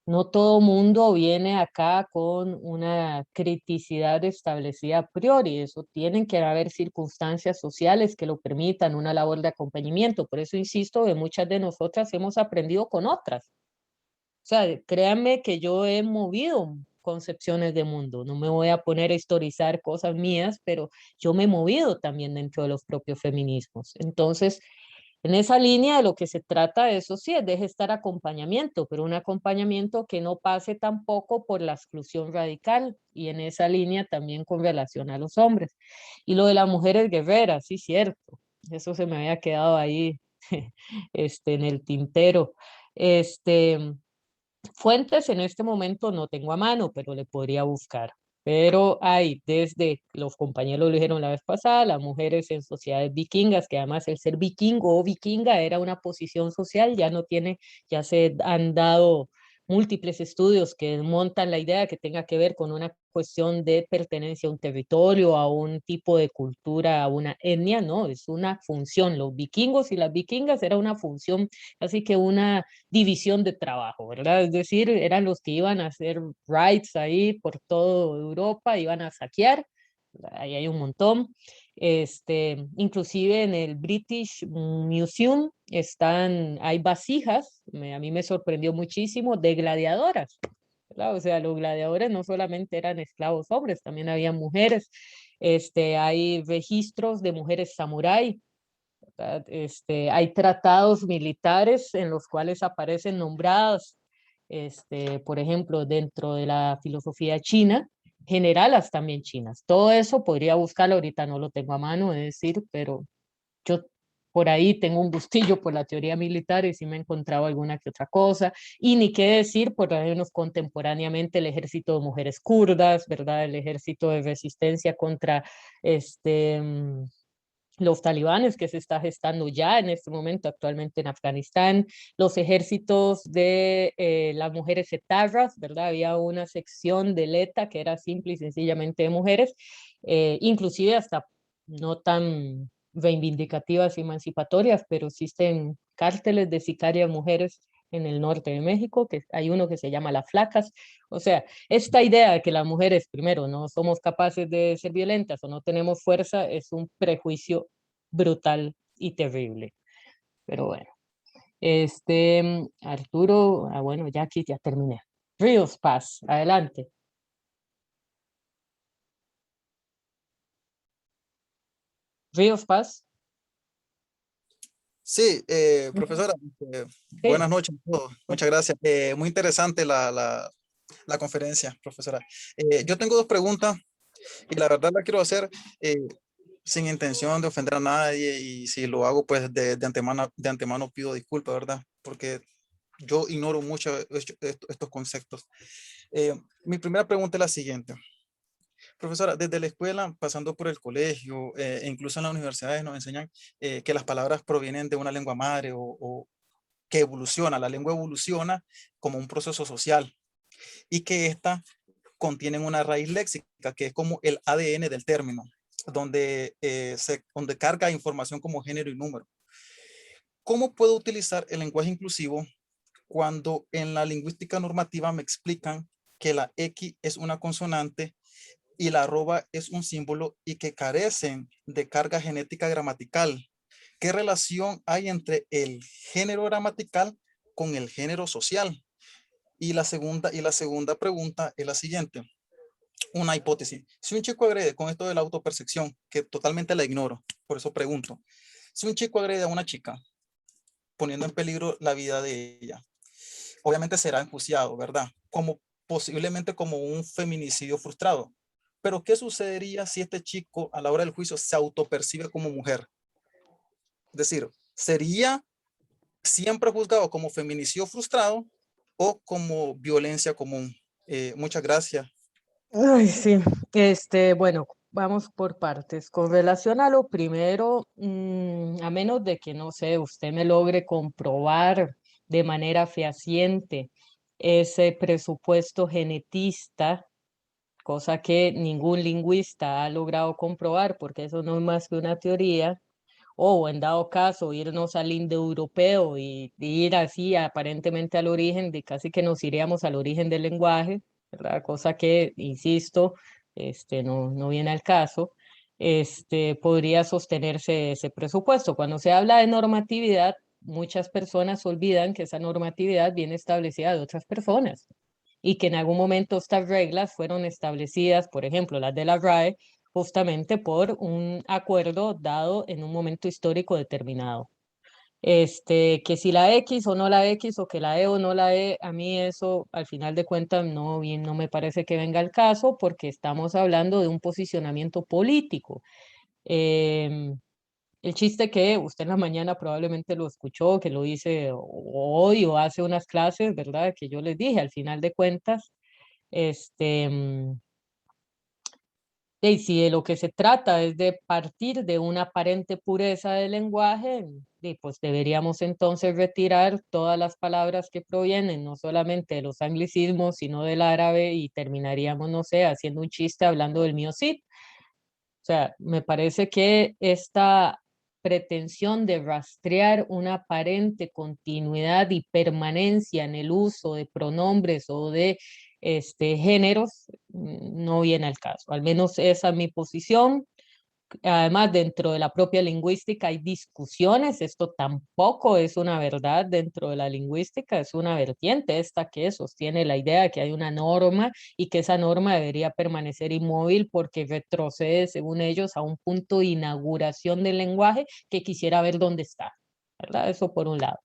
No todo mundo viene acá con una criticidad establecida a priori. Eso tienen que haber circunstancias sociales que lo permitan, una labor de acompañamiento. Por eso insisto que muchas de nosotras hemos aprendido con otras. O sea, créanme que yo he movido concepciones de mundo. No me voy a poner a historizar cosas mías, pero yo me he movido también dentro de los propios feminismos. Entonces, en esa línea de lo que se trata, eso sí, es de gestar acompañamiento, pero un acompañamiento que no pase tampoco por la exclusión radical, y en esa línea también con relación a los hombres. Y lo de las mujeres guerreras, sí, cierto. Eso se me había quedado ahí en el tintero. Fuentes en este momento no tengo a mano, pero le podría buscar. Pero hay desde, los compañeros lo dijeron la vez pasada, las mujeres en sociedades vikingas, que además el ser vikingo o vikinga era una posición social, ya se han dado múltiples estudios que montan la idea que tenga que ver con una cuestión de pertenencia a un territorio, a un tipo de cultura, a una etnia, no, es una función. Los vikingos y las vikingas era una función, así que una división de trabajo, ¿verdad? Es decir, eran los que iban a hacer raids ahí por toda Europa, iban a saquear, ahí hay un montón. Inclusive en el British Museum hay vasijas, a mí me sorprendió muchísimo, de gladiadoras, ¿verdad? O sea, los gladiadores no solamente eran esclavos hombres, también había mujeres. Hay registros de mujeres samurái, ¿verdad? Hay tratados militares en los cuales aparecen nombradas, por ejemplo, dentro de la filosofía china, generalas también chinas. Todo eso podría buscarlo, ahorita no lo tengo a mano, es decir, pero yo por ahí tengo un gustillo por la teoría militar y sí me he encontrado alguna que otra cosa. Y ni qué decir, por lo menos contemporáneamente, el ejército de mujeres kurdas, ¿verdad? El ejército de resistencia contra los talibanes que se está gestando ya en este momento actualmente en Afganistán, los ejércitos de las mujeres etarras, ¿verdad? Había una sección del ETA que era simple y sencillamente de mujeres, inclusive hasta no tan reivindicativas y emancipatorias, pero existen cárteles de sicarias mujeres en el norte de México, que hay uno que se llama Las Flacas. O sea, esta idea de que las mujeres, primero, no somos capaces de ser violentas o no tenemos fuerza, es un prejuicio brutal y terrible. Pero bueno, Arturo, bueno, ya aquí ya terminé. Ríos Paz, adelante. Ríos Paz.
Sí, profesora, buenas noches a todos. Muchas gracias. Muy interesante la conferencia, profesora. Yo tengo dos preguntas y la verdad la quiero hacer sin intención de ofender a nadie, y si lo hago pues de antemano pido disculpas, ¿verdad? Porque yo ignoro mucho estos conceptos. Mi primera pregunta es la siguiente. Profesora, desde la escuela, pasando por el colegio, e incluso en las universidades nos enseñan que las palabras provienen de una lengua madre o que evoluciona. La lengua evoluciona como un proceso social y que ésta contienen una raíz léxica, que es como el ADN del término, donde, donde carga información como género y número. ¿Cómo puedo utilizar el lenguaje inclusivo cuando en la lingüística normativa me explican que la X es una consonante y la arroba es un símbolo y que carecen de carga genética gramatical? ¿Qué relación hay entre el género gramatical con el género social? Y la segunda pregunta es la siguiente. Una hipótesis. Si un chico agrede con esto de la autopercepción, que totalmente la ignoro, por eso pregunto. Si un chico agrede a una chica, poniendo en peligro la vida de ella, obviamente será enjuiciado, ¿verdad? Posiblemente como un feminicidio frustrado. Pero ¿qué sucedería si este chico a la hora del juicio se autopercibe como mujer? Es decir, ¿sería siempre juzgado como feminicidio frustrado o como violencia común? Muchas gracias.
Ay, sí, bueno, vamos por partes. Con relación a lo primero, a menos de que, no sé, usted me logre comprobar de manera fehaciente ese presupuesto genetista, cosa que ningún lingüista ha logrado comprobar, porque eso no es más que una teoría, o en dado caso irnos al indoeuropeo y ir así aparentemente al origen, de casi que nos iríamos al origen del lenguaje, ¿verdad? Cosa que, insisto, no viene al caso. Podría sostenerse ese presupuesto. Cuando se habla de normatividad, muchas personas olvidan que esa normatividad viene establecida de otras personas y que en algún momento estas reglas fueron establecidas, por ejemplo, las de la RAE, justamente por un acuerdo dado en un momento histórico determinado. Que si la X o no la X, o que la E o no la E, a mí eso al final de cuentas no me parece que venga al caso, porque estamos hablando de un posicionamiento político. El chiste que usted en la mañana probablemente lo escuchó, que lo hice hoy o hace unas clases, ¿verdad? Que yo les dije, al final de cuentas, y si de lo que se trata es de partir de una aparente pureza del lenguaje, pues deberíamos entonces retirar todas las palabras que provienen no solamente de los anglicismos, sino del árabe, y terminaríamos, no sé, haciendo un chiste hablando del mío sí. O sea, me parece que esta pretensión de rastrear una aparente continuidad y permanencia en el uso de pronombres o de géneros no viene al caso. Al menos esa es mi posición. Además, dentro de la propia lingüística hay discusiones. Esto tampoco es una verdad dentro de la lingüística, es una vertiente esta que sostiene la idea de que hay una norma y que esa norma debería permanecer inmóvil porque retrocede, según ellos, a un punto de inauguración del lenguaje que quisiera ver dónde está, ¿verdad? Eso por un lado.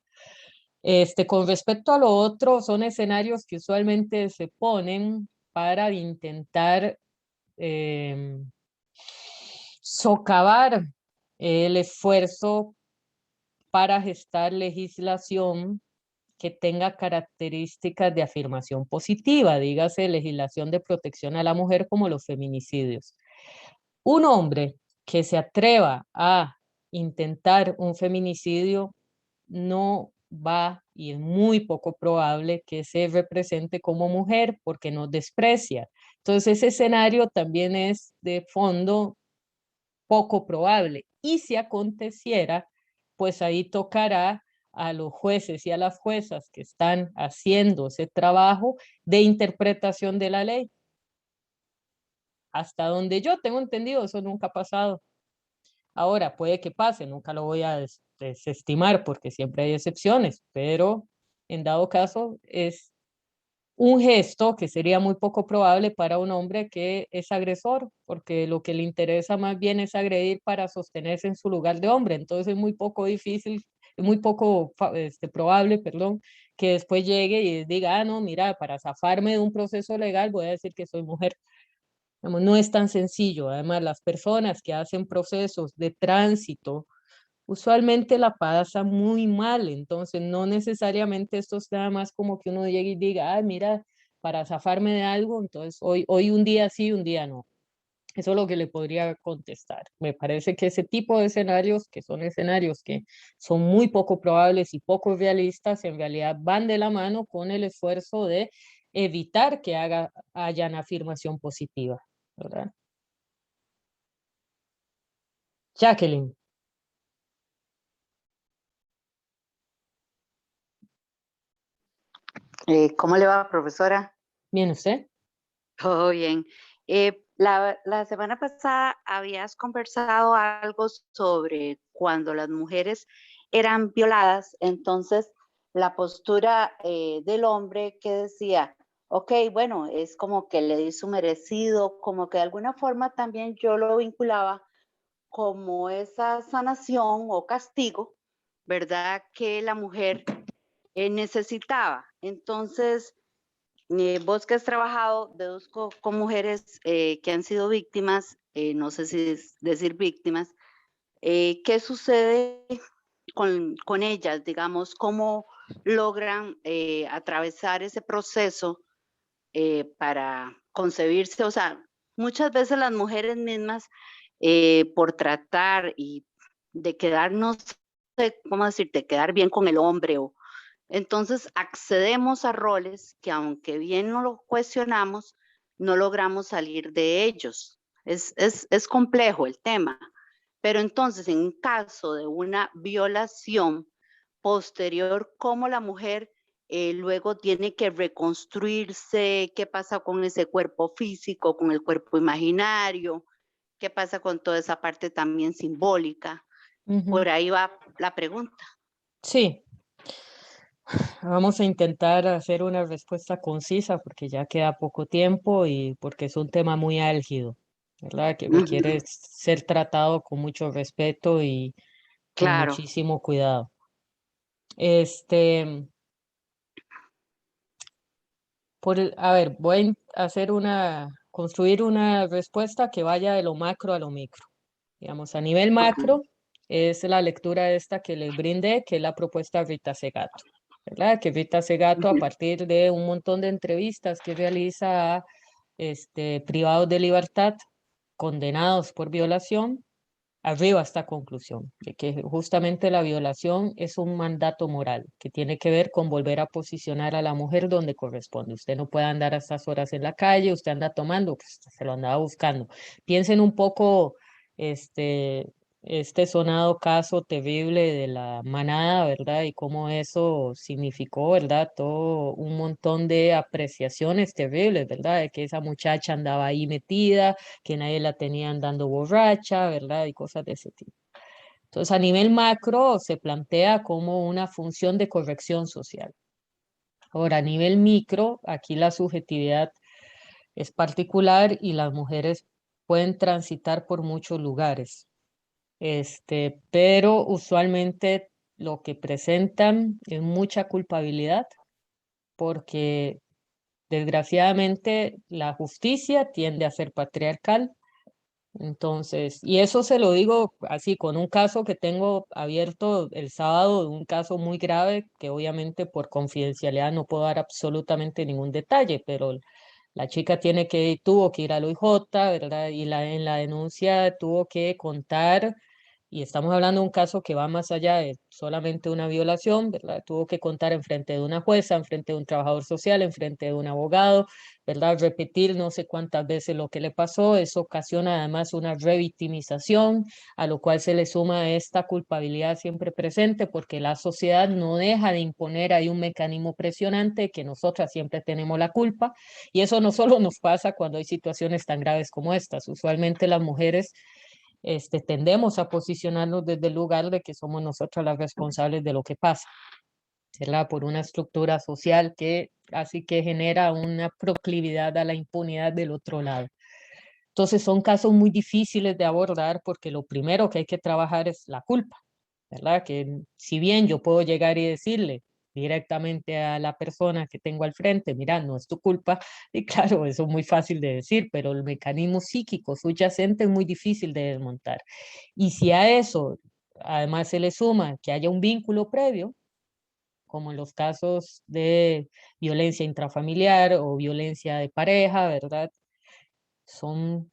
Con respecto a lo otro, son escenarios que usualmente se ponen para intentar socavar el esfuerzo para gestar legislación que tenga características de afirmación positiva, dígase legislación de protección a la mujer como los feminicidios. Un hombre que se atreva a intentar un feminicidio no va, y es muy poco probable que se represente como mujer porque nos desprecia. Entonces ese escenario también es de fondo poco probable. Y si aconteciera, pues ahí tocará a los jueces y a las juezas que están haciendo ese trabajo de interpretación de la ley. Hasta donde yo tengo entendido, eso nunca ha pasado. Ahora, puede que pase, nunca lo voy a desestimar porque siempre hay excepciones, pero en dado caso es un gesto que sería muy poco probable para un hombre que es agresor, porque lo que le interesa más bien es agredir para sostenerse en su lugar de hombre. Entonces es muy poco difícil, es muy poco probable, perdón, que después llegue y diga, no, mira, para zafarme de un proceso legal voy a decir que soy mujer. No es tan sencillo. Además, las personas que hacen procesos de tránsito usualmente la pasa muy mal, entonces no necesariamente esto es nada más como que uno llegue y diga, mira, para zafarme de algo, entonces hoy un día sí, un día no. Eso es lo que le podría contestar. Me parece que ese tipo de escenarios, que son escenarios que son muy poco probables y poco realistas, en realidad van de la mano con el esfuerzo de evitar que hayan afirmación positiva, ¿verdad? Jacqueline.
¿Cómo le va, profesora?
Bien, ¿usted?
Todo bien. La semana pasada habías conversado algo sobre cuando las mujeres eran violadas, entonces la postura del hombre que decía, ok, bueno, es como que le di su merecido, como que de alguna forma también yo lo vinculaba como esa sanación o castigo, ¿verdad? Que la mujer necesitaba. Entonces, vos que has trabajado, deduzco con mujeres que han sido víctimas, no sé si decir víctimas, ¿qué sucede con ellas? Digamos, ¿cómo logran atravesar ese proceso para concebirse? O sea, muchas veces las mujeres mismas, por tratar y de quedar, no sé cómo decirte, quedar bien con el hombre o entonces accedemos a roles que aunque bien no lo cuestionamos, no logramos salir de ellos. Es complejo el tema, pero entonces en un caso de una violación posterior, ¿cómo la mujer luego tiene que reconstruirse? ¿Qué pasa con ese cuerpo físico, con el cuerpo imaginario? ¿Qué pasa con toda esa parte también simbólica? Por ahí va la pregunta.
Sí. Vamos a intentar hacer una respuesta concisa porque ya queda poco tiempo y porque es un tema muy álgido, ¿verdad? Que requiere ser tratado con mucho respeto y con
Claro.
muchísimo cuidado. A ver, voy a hacer construir una respuesta que vaya de lo macro a lo micro. Digamos, a nivel macro es la lectura esta que les brindé, que es la propuesta de Rita Segato, ¿verdad? Que Rita Segato, a partir de un montón de entrevistas que realiza a privados de libertad condenados por violación, arriba a esta conclusión, de que justamente la violación es un mandato moral que tiene que ver con volver a posicionar a la mujer donde corresponde. Usted no puede andar a estas horas en la calle, usted anda tomando, pues se lo andaba buscando. Piensen un poco este sonado caso terrible de la manada, ¿verdad? Y cómo eso significó, ¿verdad? Todo un montón de apreciaciones terribles, ¿verdad? De que esa muchacha andaba ahí metida, que nadie la tenía andando borracha, ¿verdad? Y cosas de ese tipo. Entonces, a nivel macro se plantea como una función de corrección social. Ahora, a nivel micro, aquí la subjetividad es particular y las mujeres pueden transitar por muchos lugares. Pero usualmente lo que presentan es mucha culpabilidad porque desgraciadamente la justicia tiende a ser patriarcal. Entonces, y eso se lo digo así, con un caso que tengo abierto el sábado, un caso muy grave, que obviamente por confidencialidad no puedo dar absolutamente ningún detalle, pero la chica tuvo que ir al OIJ, ¿verdad? Y en la denuncia tuvo que contar, y estamos hablando de un caso que va más allá de solamente una violación, ¿verdad? Tuvo que contar enfrente de una jueza, enfrente de un trabajador social, enfrente de un abogado, ¿verdad? Repetir no sé cuántas veces lo que le pasó, eso ocasiona además una revictimización, a lo cual se le suma esta culpabilidad siempre presente, porque la sociedad no deja de imponer ahí un mecanismo presionante que nosotras siempre tenemos la culpa, y eso no solo nos pasa cuando hay situaciones tan graves como estas, usualmente las mujeres tendemos a posicionarnos desde el lugar de que somos nosotras las responsables de lo que pasa, ¿verdad? Por una estructura social que así que genera una proclividad a la impunidad del otro lado. Entonces son casos muy difíciles de abordar porque lo primero que hay que trabajar es la culpa, ¿verdad? Que si bien yo puedo llegar y decirle directamente a la persona que tengo al frente, mira, no es tu culpa, y claro, eso es muy fácil de decir, pero el mecanismo psíquico subyacente es muy difícil de desmontar. Y si a eso además se le suma que haya un vínculo previo, como en los casos de violencia intrafamiliar o violencia de pareja, ¿verdad? Son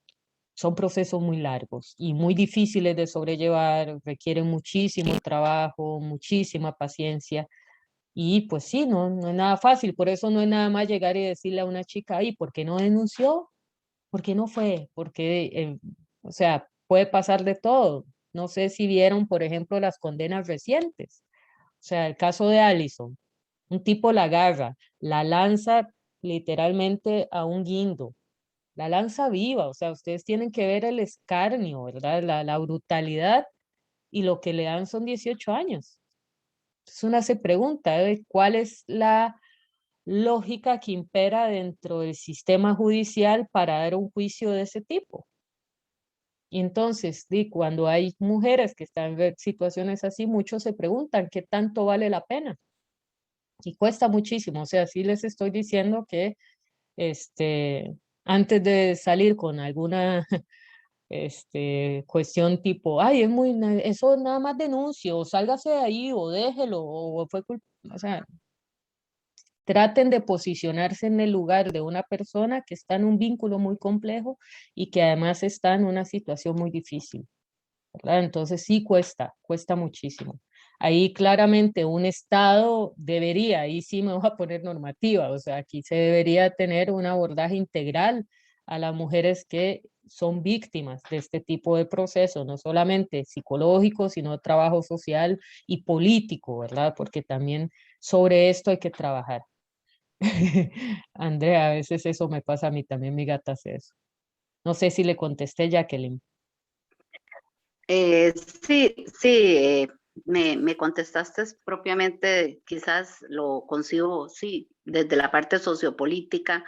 son procesos muy largos y muy difíciles de sobrellevar, requieren muchísimo trabajo, muchísima paciencia. Y pues sí, no es nada fácil, por eso no es nada más llegar y decirle a una chica, ¿y por qué no denunció? ¿Por qué no fue? Porque, o sea, puede pasar de todo. No sé si vieron, por ejemplo, las condenas recientes. O sea, el caso de Allison, un tipo la agarra, la lanza literalmente a un guindo, la lanza viva. O sea, ustedes tienen que ver el escarnio, ¿verdad? La brutalidad, y lo que le dan son 18 años. Entonces una se pregunta, ¿cuál es la lógica que impera dentro del sistema judicial para dar un juicio de ese tipo? Y entonces, cuando hay mujeres que están en situaciones así, muchos se preguntan qué tanto vale la pena. Y cuesta muchísimo. O sea, sí les estoy diciendo que antes de salir con alguna cuestión tipo, ay, eso nada más denuncio, o sálgase de ahí, o déjelo, o fue culpa. O sea, traten de posicionarse en el lugar de una persona que está en un vínculo muy complejo y que además está en una situación muy difícil, ¿verdad? Entonces sí cuesta muchísimo. Ahí claramente un Estado debería, ahí sí me voy a poner normativa, o sea, aquí se debería tener un abordaje integral a las mujeres que son víctimas de este tipo de procesos, no solamente psicológico, sino trabajo social y político, ¿verdad? Porque también sobre esto hay que trabajar. Andrea, a veces eso me pasa a mí también, mi gata hace eso. No sé si le contesté, Jacqueline.
Sí, sí, me contestaste propiamente, quizás lo concibo, sí, desde la parte sociopolítica.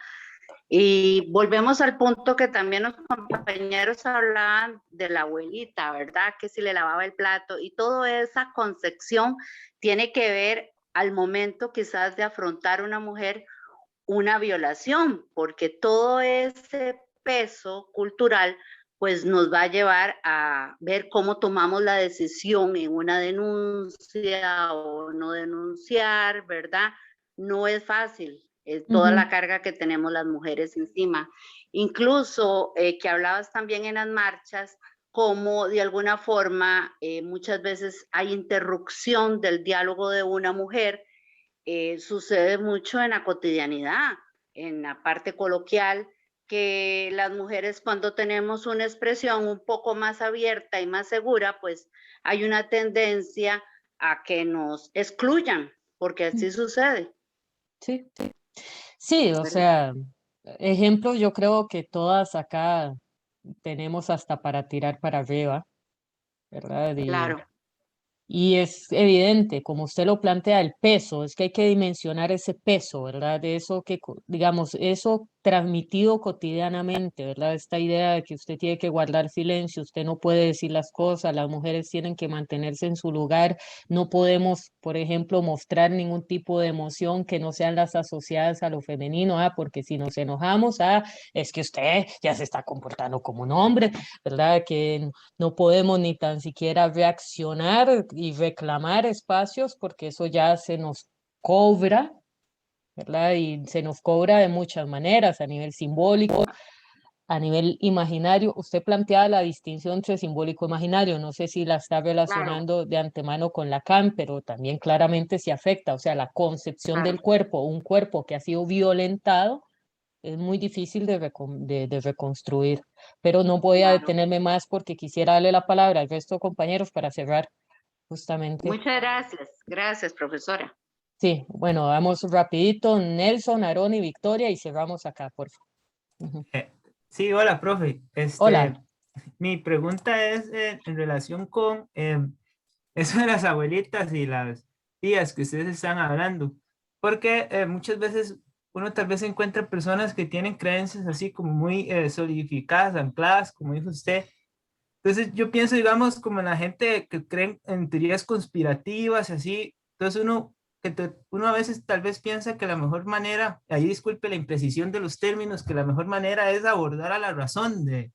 Y volvemos al punto que también los compañeros hablaban de la abuelita, ¿verdad? Que si le lavaba el plato y toda esa concepción tiene que ver al momento quizás de afrontar una mujer una violación, porque todo ese peso cultural pues nos va a llevar a ver cómo tomamos la decisión en una denuncia o no denunciar, ¿verdad? No es fácil, toda la carga que tenemos las mujeres encima. Incluso que hablabas también en las marchas, como de alguna forma muchas veces hay interrupción del diálogo de una mujer. Sucede mucho en la cotidianidad, en la parte coloquial, que las mujeres cuando tenemos una expresión un poco más abierta y más segura, pues hay una tendencia a que nos excluyan, porque así sucede.
Sí, sí. Sí, o sea, ejemplos yo creo que todas acá tenemos hasta para tirar para arriba, ¿verdad?
Claro.
Y es evidente, como usted lo plantea, el peso, es que hay que dimensionar ese peso, ¿verdad? De eso que, digamos, eso transmitido cotidianamente, ¿verdad? Esta idea de que usted tiene que guardar silencio, usted no puede decir las cosas, las mujeres tienen que mantenerse en su lugar, no podemos, por ejemplo, mostrar ningún tipo de emoción que no sean las asociadas a lo femenino, porque si nos enojamos, es que usted ya se está comportando como un hombre, ¿verdad? Que no podemos ni tan siquiera reaccionar y reclamar espacios porque eso ya se nos cobra, ¿verdad? Y se nos cobra de muchas maneras, a nivel simbólico, a nivel imaginario. Usted plantea la distinción entre simbólico e imaginario, no sé si la está relacionando de antemano con Lacan, pero también claramente se afecta, o sea, la concepción del cuerpo, un cuerpo que ha sido violentado, es muy difícil de reconstruir, pero no voy a detenerme más porque quisiera darle la palabra al resto de compañeros para cerrar justamente.
Muchas gracias. Gracias, profesora.
Sí, bueno, vamos rapidito. Nelson, Aarón y Victoria y cerramos acá, por favor.
Sí, hola, profe.
Hola.
Mi pregunta es en relación con eso de las abuelitas y las tías que ustedes están hablando, porque muchas veces uno tal vez encuentra personas que tienen creencias así como muy solidificadas, ancladas, como dijo usted. Entonces yo pienso, digamos, como en la gente que creen en teorías conspirativas, así. Entonces uno a veces tal vez piensa que la mejor manera, ahí disculpe la imprecisión de los términos, que la mejor manera es abordar a la razón de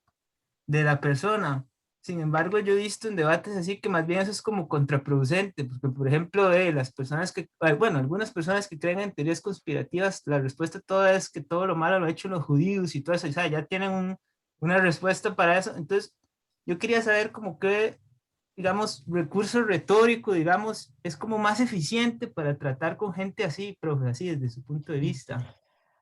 la persona. Sin embargo, yo he visto en debates así que más bien eso es como contraproducente, porque por ejemplo, las personas que, bueno, algunas personas que creen en teorías conspirativas, la respuesta toda es que todo lo malo lo han hecho los judíos y todo eso, o sea, ya tienen una respuesta para eso. Entonces, yo quería saber como qué, digamos, recurso retórico, digamos, es como más eficiente para tratar con gente así, profe, así desde su punto de vista.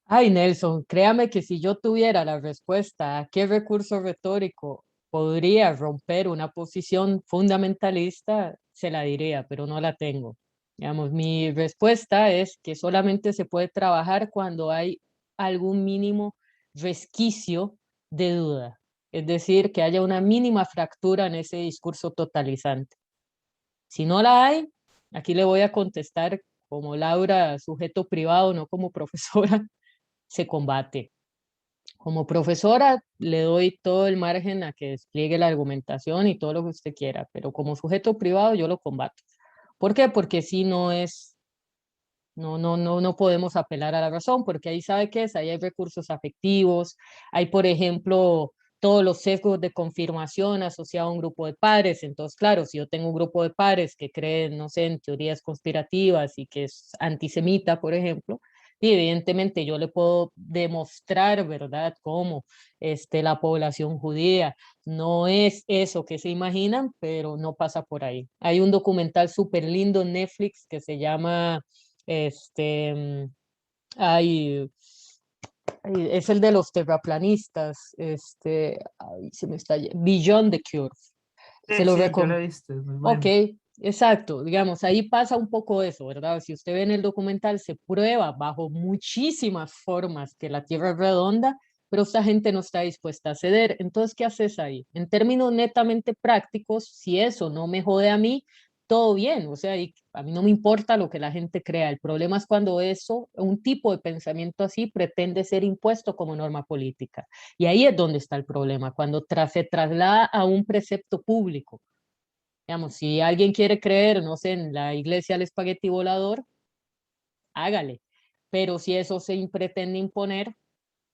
Ay, Nelson, créame que si yo tuviera la respuesta a qué recurso retórico podría romper una posición fundamentalista, se la diría, pero no la tengo. Digamos, mi respuesta es que solamente se puede trabajar cuando hay algún mínimo resquicio de duda, es decir, que haya una mínima fractura en ese discurso totalizante. Si no la hay, aquí le voy a contestar como Laura, sujeto privado, no como profesora, se combate. Como profesora le doy todo el margen a que despliegue la argumentación y todo lo que usted quiera, pero como sujeto privado yo lo combato. ¿Por qué? Porque si no es, no podemos apelar a la razón, porque ahí sabe qué es, ahí hay recursos afectivos, hay por ejemplo todos los sesgos de confirmación asociados a un grupo de padres. Entonces, claro, si yo tengo un grupo de padres que creen, no sé, en teorías conspirativas y que es antisemita, por ejemplo, y evidentemente yo le puedo demostrar, ¿verdad?, cómo la población judía no es eso que se imaginan, pero no pasa por ahí. Hay un documental súper lindo en Netflix que se llama, ay, es el de los terraplanistas, ay, se me está, Beyond the Curve. Se lo
Sí, yo lo
recomiendo.
he visto, es muy bueno.
Ok, exacto, digamos, ahí pasa un poco eso, ¿verdad? Si usted ve en el documental, se prueba bajo muchísimas formas que la Tierra es redonda, pero esta gente no está dispuesta a ceder. Entonces, ¿qué haces ahí? En términos netamente prácticos, si eso no me jode a mí, todo bien, o sea, y a mí no me importa lo que la gente crea. El problema es cuando eso, un tipo de pensamiento así, pretende ser impuesto como norma política. Y ahí es donde está el problema, cuando se traslada a un precepto público. Digamos, si alguien quiere creer, no sé, en la iglesia del espagueti volador, hágale. Pero si eso se pretende imponer,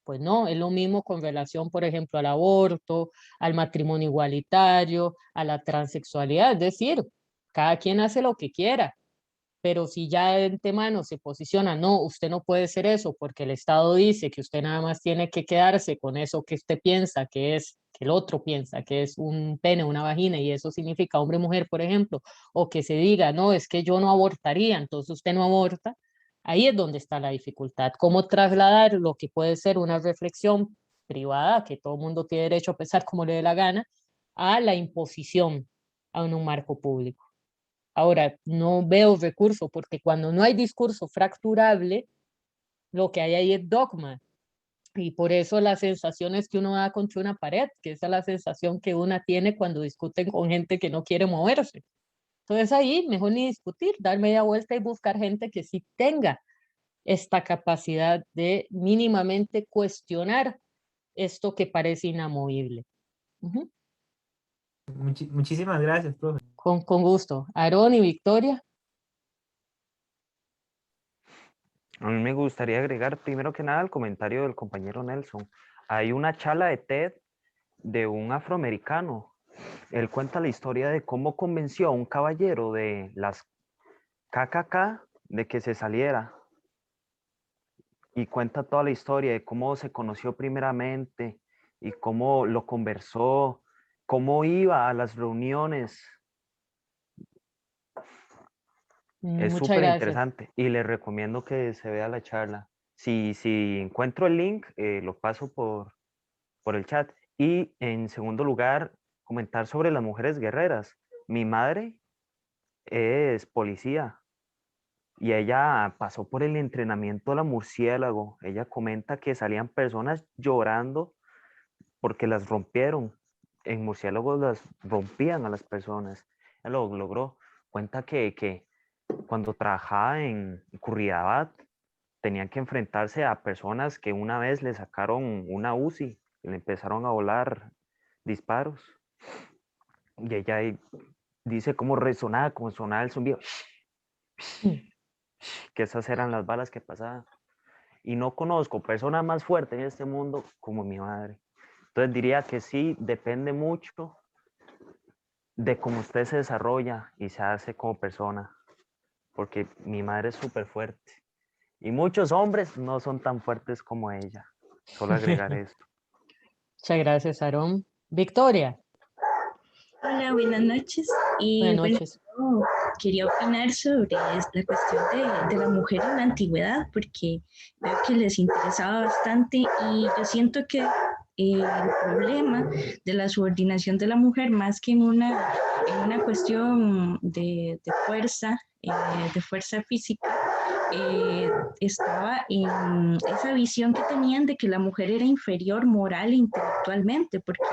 pues no, es lo mismo con relación, por ejemplo, al aborto, al matrimonio igualitario, a la transexualidad. Es decir, cada quien hace lo que quiera. Pero si ya de antemano se posiciona, no, usted no puede ser eso porque el Estado dice que usted nada más tiene que quedarse con eso que usted piensa que es, que el otro piensa que es un pene, una vagina, y eso significa hombre, mujer, por ejemplo, o que se diga, no, es que yo no abortaría, entonces usted no aborta, ahí es donde está la dificultad. ¿Cómo trasladar lo que puede ser una reflexión privada, que todo el mundo tiene derecho a pensar como le dé la gana, a la imposición a un marco público? Ahora, no veo recurso porque cuando no hay discurso fracturable, lo que hay ahí es dogma. Y por eso las sensaciones que uno da contra una pared, que esa es la sensación que uno tiene cuando discuten con gente que no quiere moverse. Entonces ahí mejor ni discutir, dar media vuelta y buscar gente que sí tenga esta capacidad de mínimamente cuestionar esto que parece inamovible. Ujú.
Muchísimas gracias, profe.
Con gusto. Aarón y Victoria.
A mí me gustaría agregar primero que nada el comentario del compañero Nelson. Hay una charla de TED de un afroamericano. Él cuenta la historia de cómo convenció a un caballero de las KKK de que se saliera. Y cuenta toda la historia de cómo se conoció primeramente y cómo lo conversó, cómo iba a las reuniones. Es
Muchas
súper
gracias.
interesante y les recomiendo que se vea la charla. Si encuentro el link, lo paso por el chat. Y en segundo lugar, comentar sobre las mujeres guerreras. Mi madre es policía y ella pasó por el entrenamiento de la murciélago. Ella comenta que salían personas llorando porque las rompieron. En murciélagos las rompían a las personas. Ella lo logró. Cuenta que cuando trabajaba en Curridabat tenían que enfrentarse a personas que una vez le sacaron una UCI y le empezaron a volar disparos. Y ella dice cómo resonaba, cómo sonaba el zumbido. Que esas eran las balas que pasaban. Y no conozco persona más fuerte en este mundo como mi madre. Entonces diría que sí, depende mucho de cómo usted se desarrolla y se hace como persona. Porque mi madre es súper fuerte. Y muchos hombres no son tan fuertes como ella. Solo agregar esto.
Muchas gracias, Aarón. Victoria.
Hola, buenas noches.
Buenas
Bueno,
noches.
yo quería opinar sobre la cuestión de la mujer en la antigüedad, porque veo que les interesaba bastante y yo siento que el problema de la subordinación de la mujer, más que en una cuestión de fuerza física, estaba en esa visión que tenían de que la mujer era inferior moral e intelectualmente, porque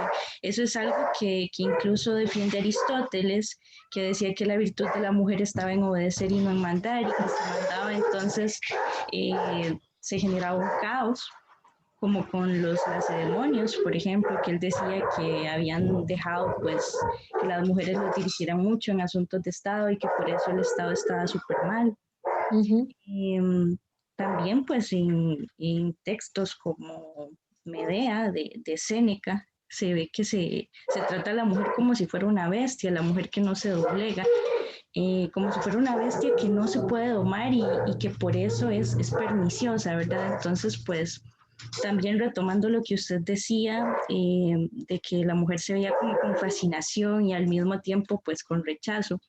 eso es algo que incluso defiende Aristóteles, que decía que la virtud de la mujer estaba en obedecer y no en mandar, y que se mandaba entonces se generaba un caos, como con los lacedemonios, por ejemplo, que él decía que habían dejado pues que las mujeres los dirigieran mucho en asuntos de Estado y que por eso el Estado estaba súper mal. También pues en textos como Medea de Séneca se ve que se trata a la mujer como si fuera una bestia, la mujer que no se doblega, como si fuera una bestia que no se puede domar y que por eso es perniciosa, ¿verdad? Entonces pues también retomando lo que usted decía, de que la mujer se veía como con fascinación y al mismo tiempo pues con rechazo.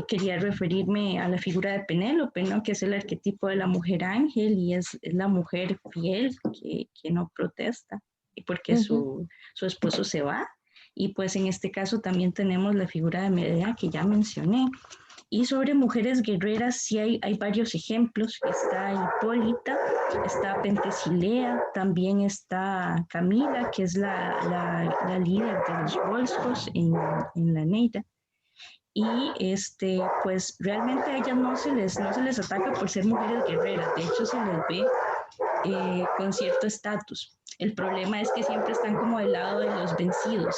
Quería referirme a la figura de Penélope, ¿no? Que es el arquetipo de la mujer ángel y es la mujer fiel que no protesta porque su esposo se va. Y pues en este caso también tenemos la figura de Medea que ya mencioné. Y sobre mujeres guerreras sí hay varios ejemplos. Está Hipólita, está Pentesilea, también está Camila, que es la líder de los Volscos en la Eneida. Y pues realmente a ellas no se les ataca por ser mujeres guerreras, de hecho se les ve con cierto estatus. El problema es que siempre están como del lado de los vencidos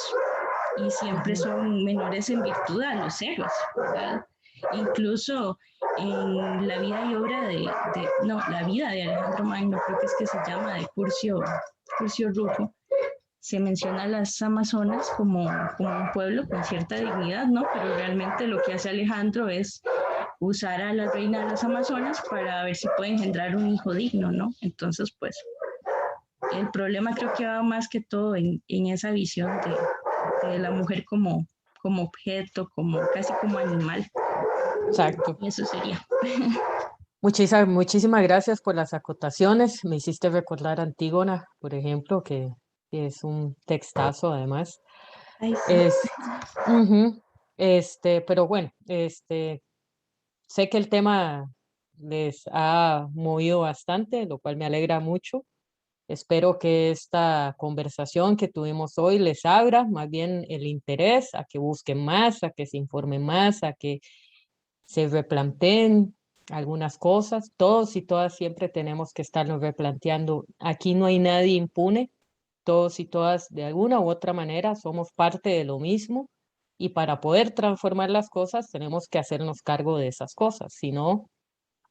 y siempre son menores en virtud a los héroes, ¿verdad? Incluso en la vida y obra la vida de Alejandro Magno, creo que es que se llama, de Curcio Rufo, se menciona a las amazonas como un pueblo con cierta dignidad, ¿no? Pero realmente lo que hace Alejandro es usar a la reina de las amazonas para ver si puede engendrar un hijo digno, ¿no? Entonces, pues, el problema creo que va más que todo en esa visión de la mujer como objeto, casi como animal.
Exacto.
Y eso sería.
Muchísimas gracias por las acotaciones. Me hiciste recordar Antígona, por ejemplo, que es un textazo además.
Ay, sí.
Pero bueno, sé que el tema les ha movido bastante, lo cual me alegra mucho. Espero que esta conversación que tuvimos hoy les abra más bien el interés a que busquen más, a que se informen más, a que se replanteen algunas cosas. Todos y todas siempre tenemos que estarnos replanteando. Aquí no hay nadie impune. Todos y todas, de alguna u otra manera, somos parte de lo mismo y para poder transformar las cosas tenemos que hacernos cargo de esas cosas. Si no,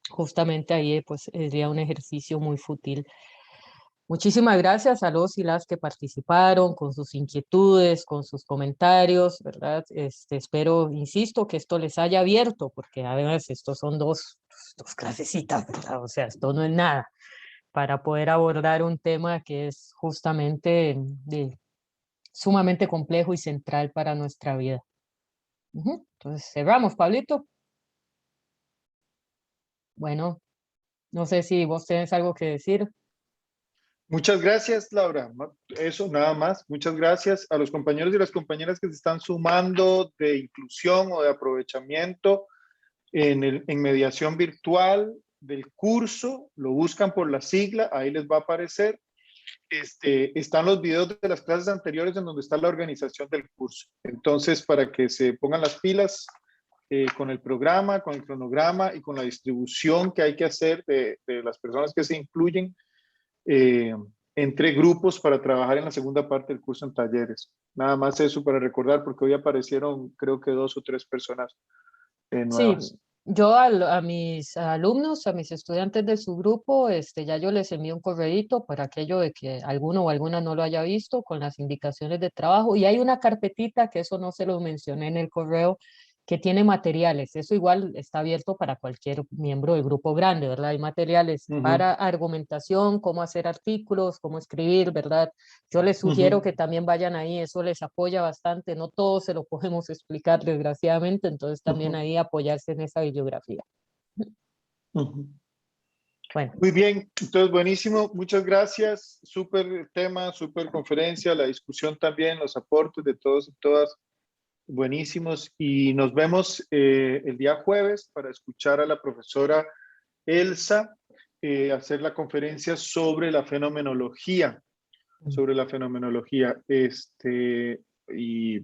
justamente ahí pues sería un ejercicio muy fútil. Muchísimas gracias a los y las que participaron con sus inquietudes, con sus comentarios, ¿verdad? Espero, insisto, que esto les haya abierto, porque además estos son dos clasecitas, ¿verdad? O sea, esto no es nada, para poder abordar un tema que es justamente sumamente complejo y central para nuestra vida. Entonces, cerramos, Pablito. Bueno, no sé si vos tenés algo que decir.
Muchas gracias, Laura. Eso, nada más. Muchas gracias a los compañeros y las compañeras que se están sumando de inclusión o de aprovechamiento en mediación virtual del curso. Lo buscan por la sigla, ahí les va a aparecer. Están los videos de las clases anteriores en donde está la organización del curso. Entonces, para que se pongan las pilas con el programa, con el cronograma y con la distribución que hay que hacer de las personas que se incluyen entre grupos para trabajar en la segunda parte del curso en talleres. Nada más eso para recordar, porque hoy aparecieron creo que 2 o 3 personas nuevas.
Sí, yo a mis alumnos, a mis estudiantes de su grupo, ya yo les envío un correíto para aquello de que alguno o alguna no lo haya visto con las indicaciones de trabajo. Y hay una carpetita, que eso no se lo mencioné en el correo, que tiene materiales. Eso igual está abierto para cualquier miembro del grupo grande, ¿verdad? Hay materiales para argumentación, cómo hacer artículos, cómo escribir, ¿verdad? Yo les sugiero que también vayan ahí, eso les apoya bastante. No todo se lo podemos explicar, desgraciadamente, entonces también ahí apoyarse en esa bibliografía. Bueno.
Muy bien, entonces buenísimo, muchas gracias, súper tema, súper conferencia, la discusión también, los aportes de todos y todas, buenísimos, y nos vemos el día jueves para escuchar a la profesora Elsa hacer la conferencia sobre la fenomenología, y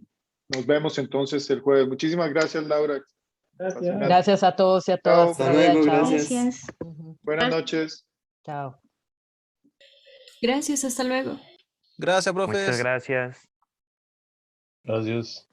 nos vemos entonces el jueves. Muchísimas gracias, Laura.
Gracias.
Gracias a todos y a todas.
Hasta luego, gracias.
Gracias.
Buenas noches.
Chao.
Gracias, hasta luego.
Gracias, profes.
Muchas gracias.
Gracias.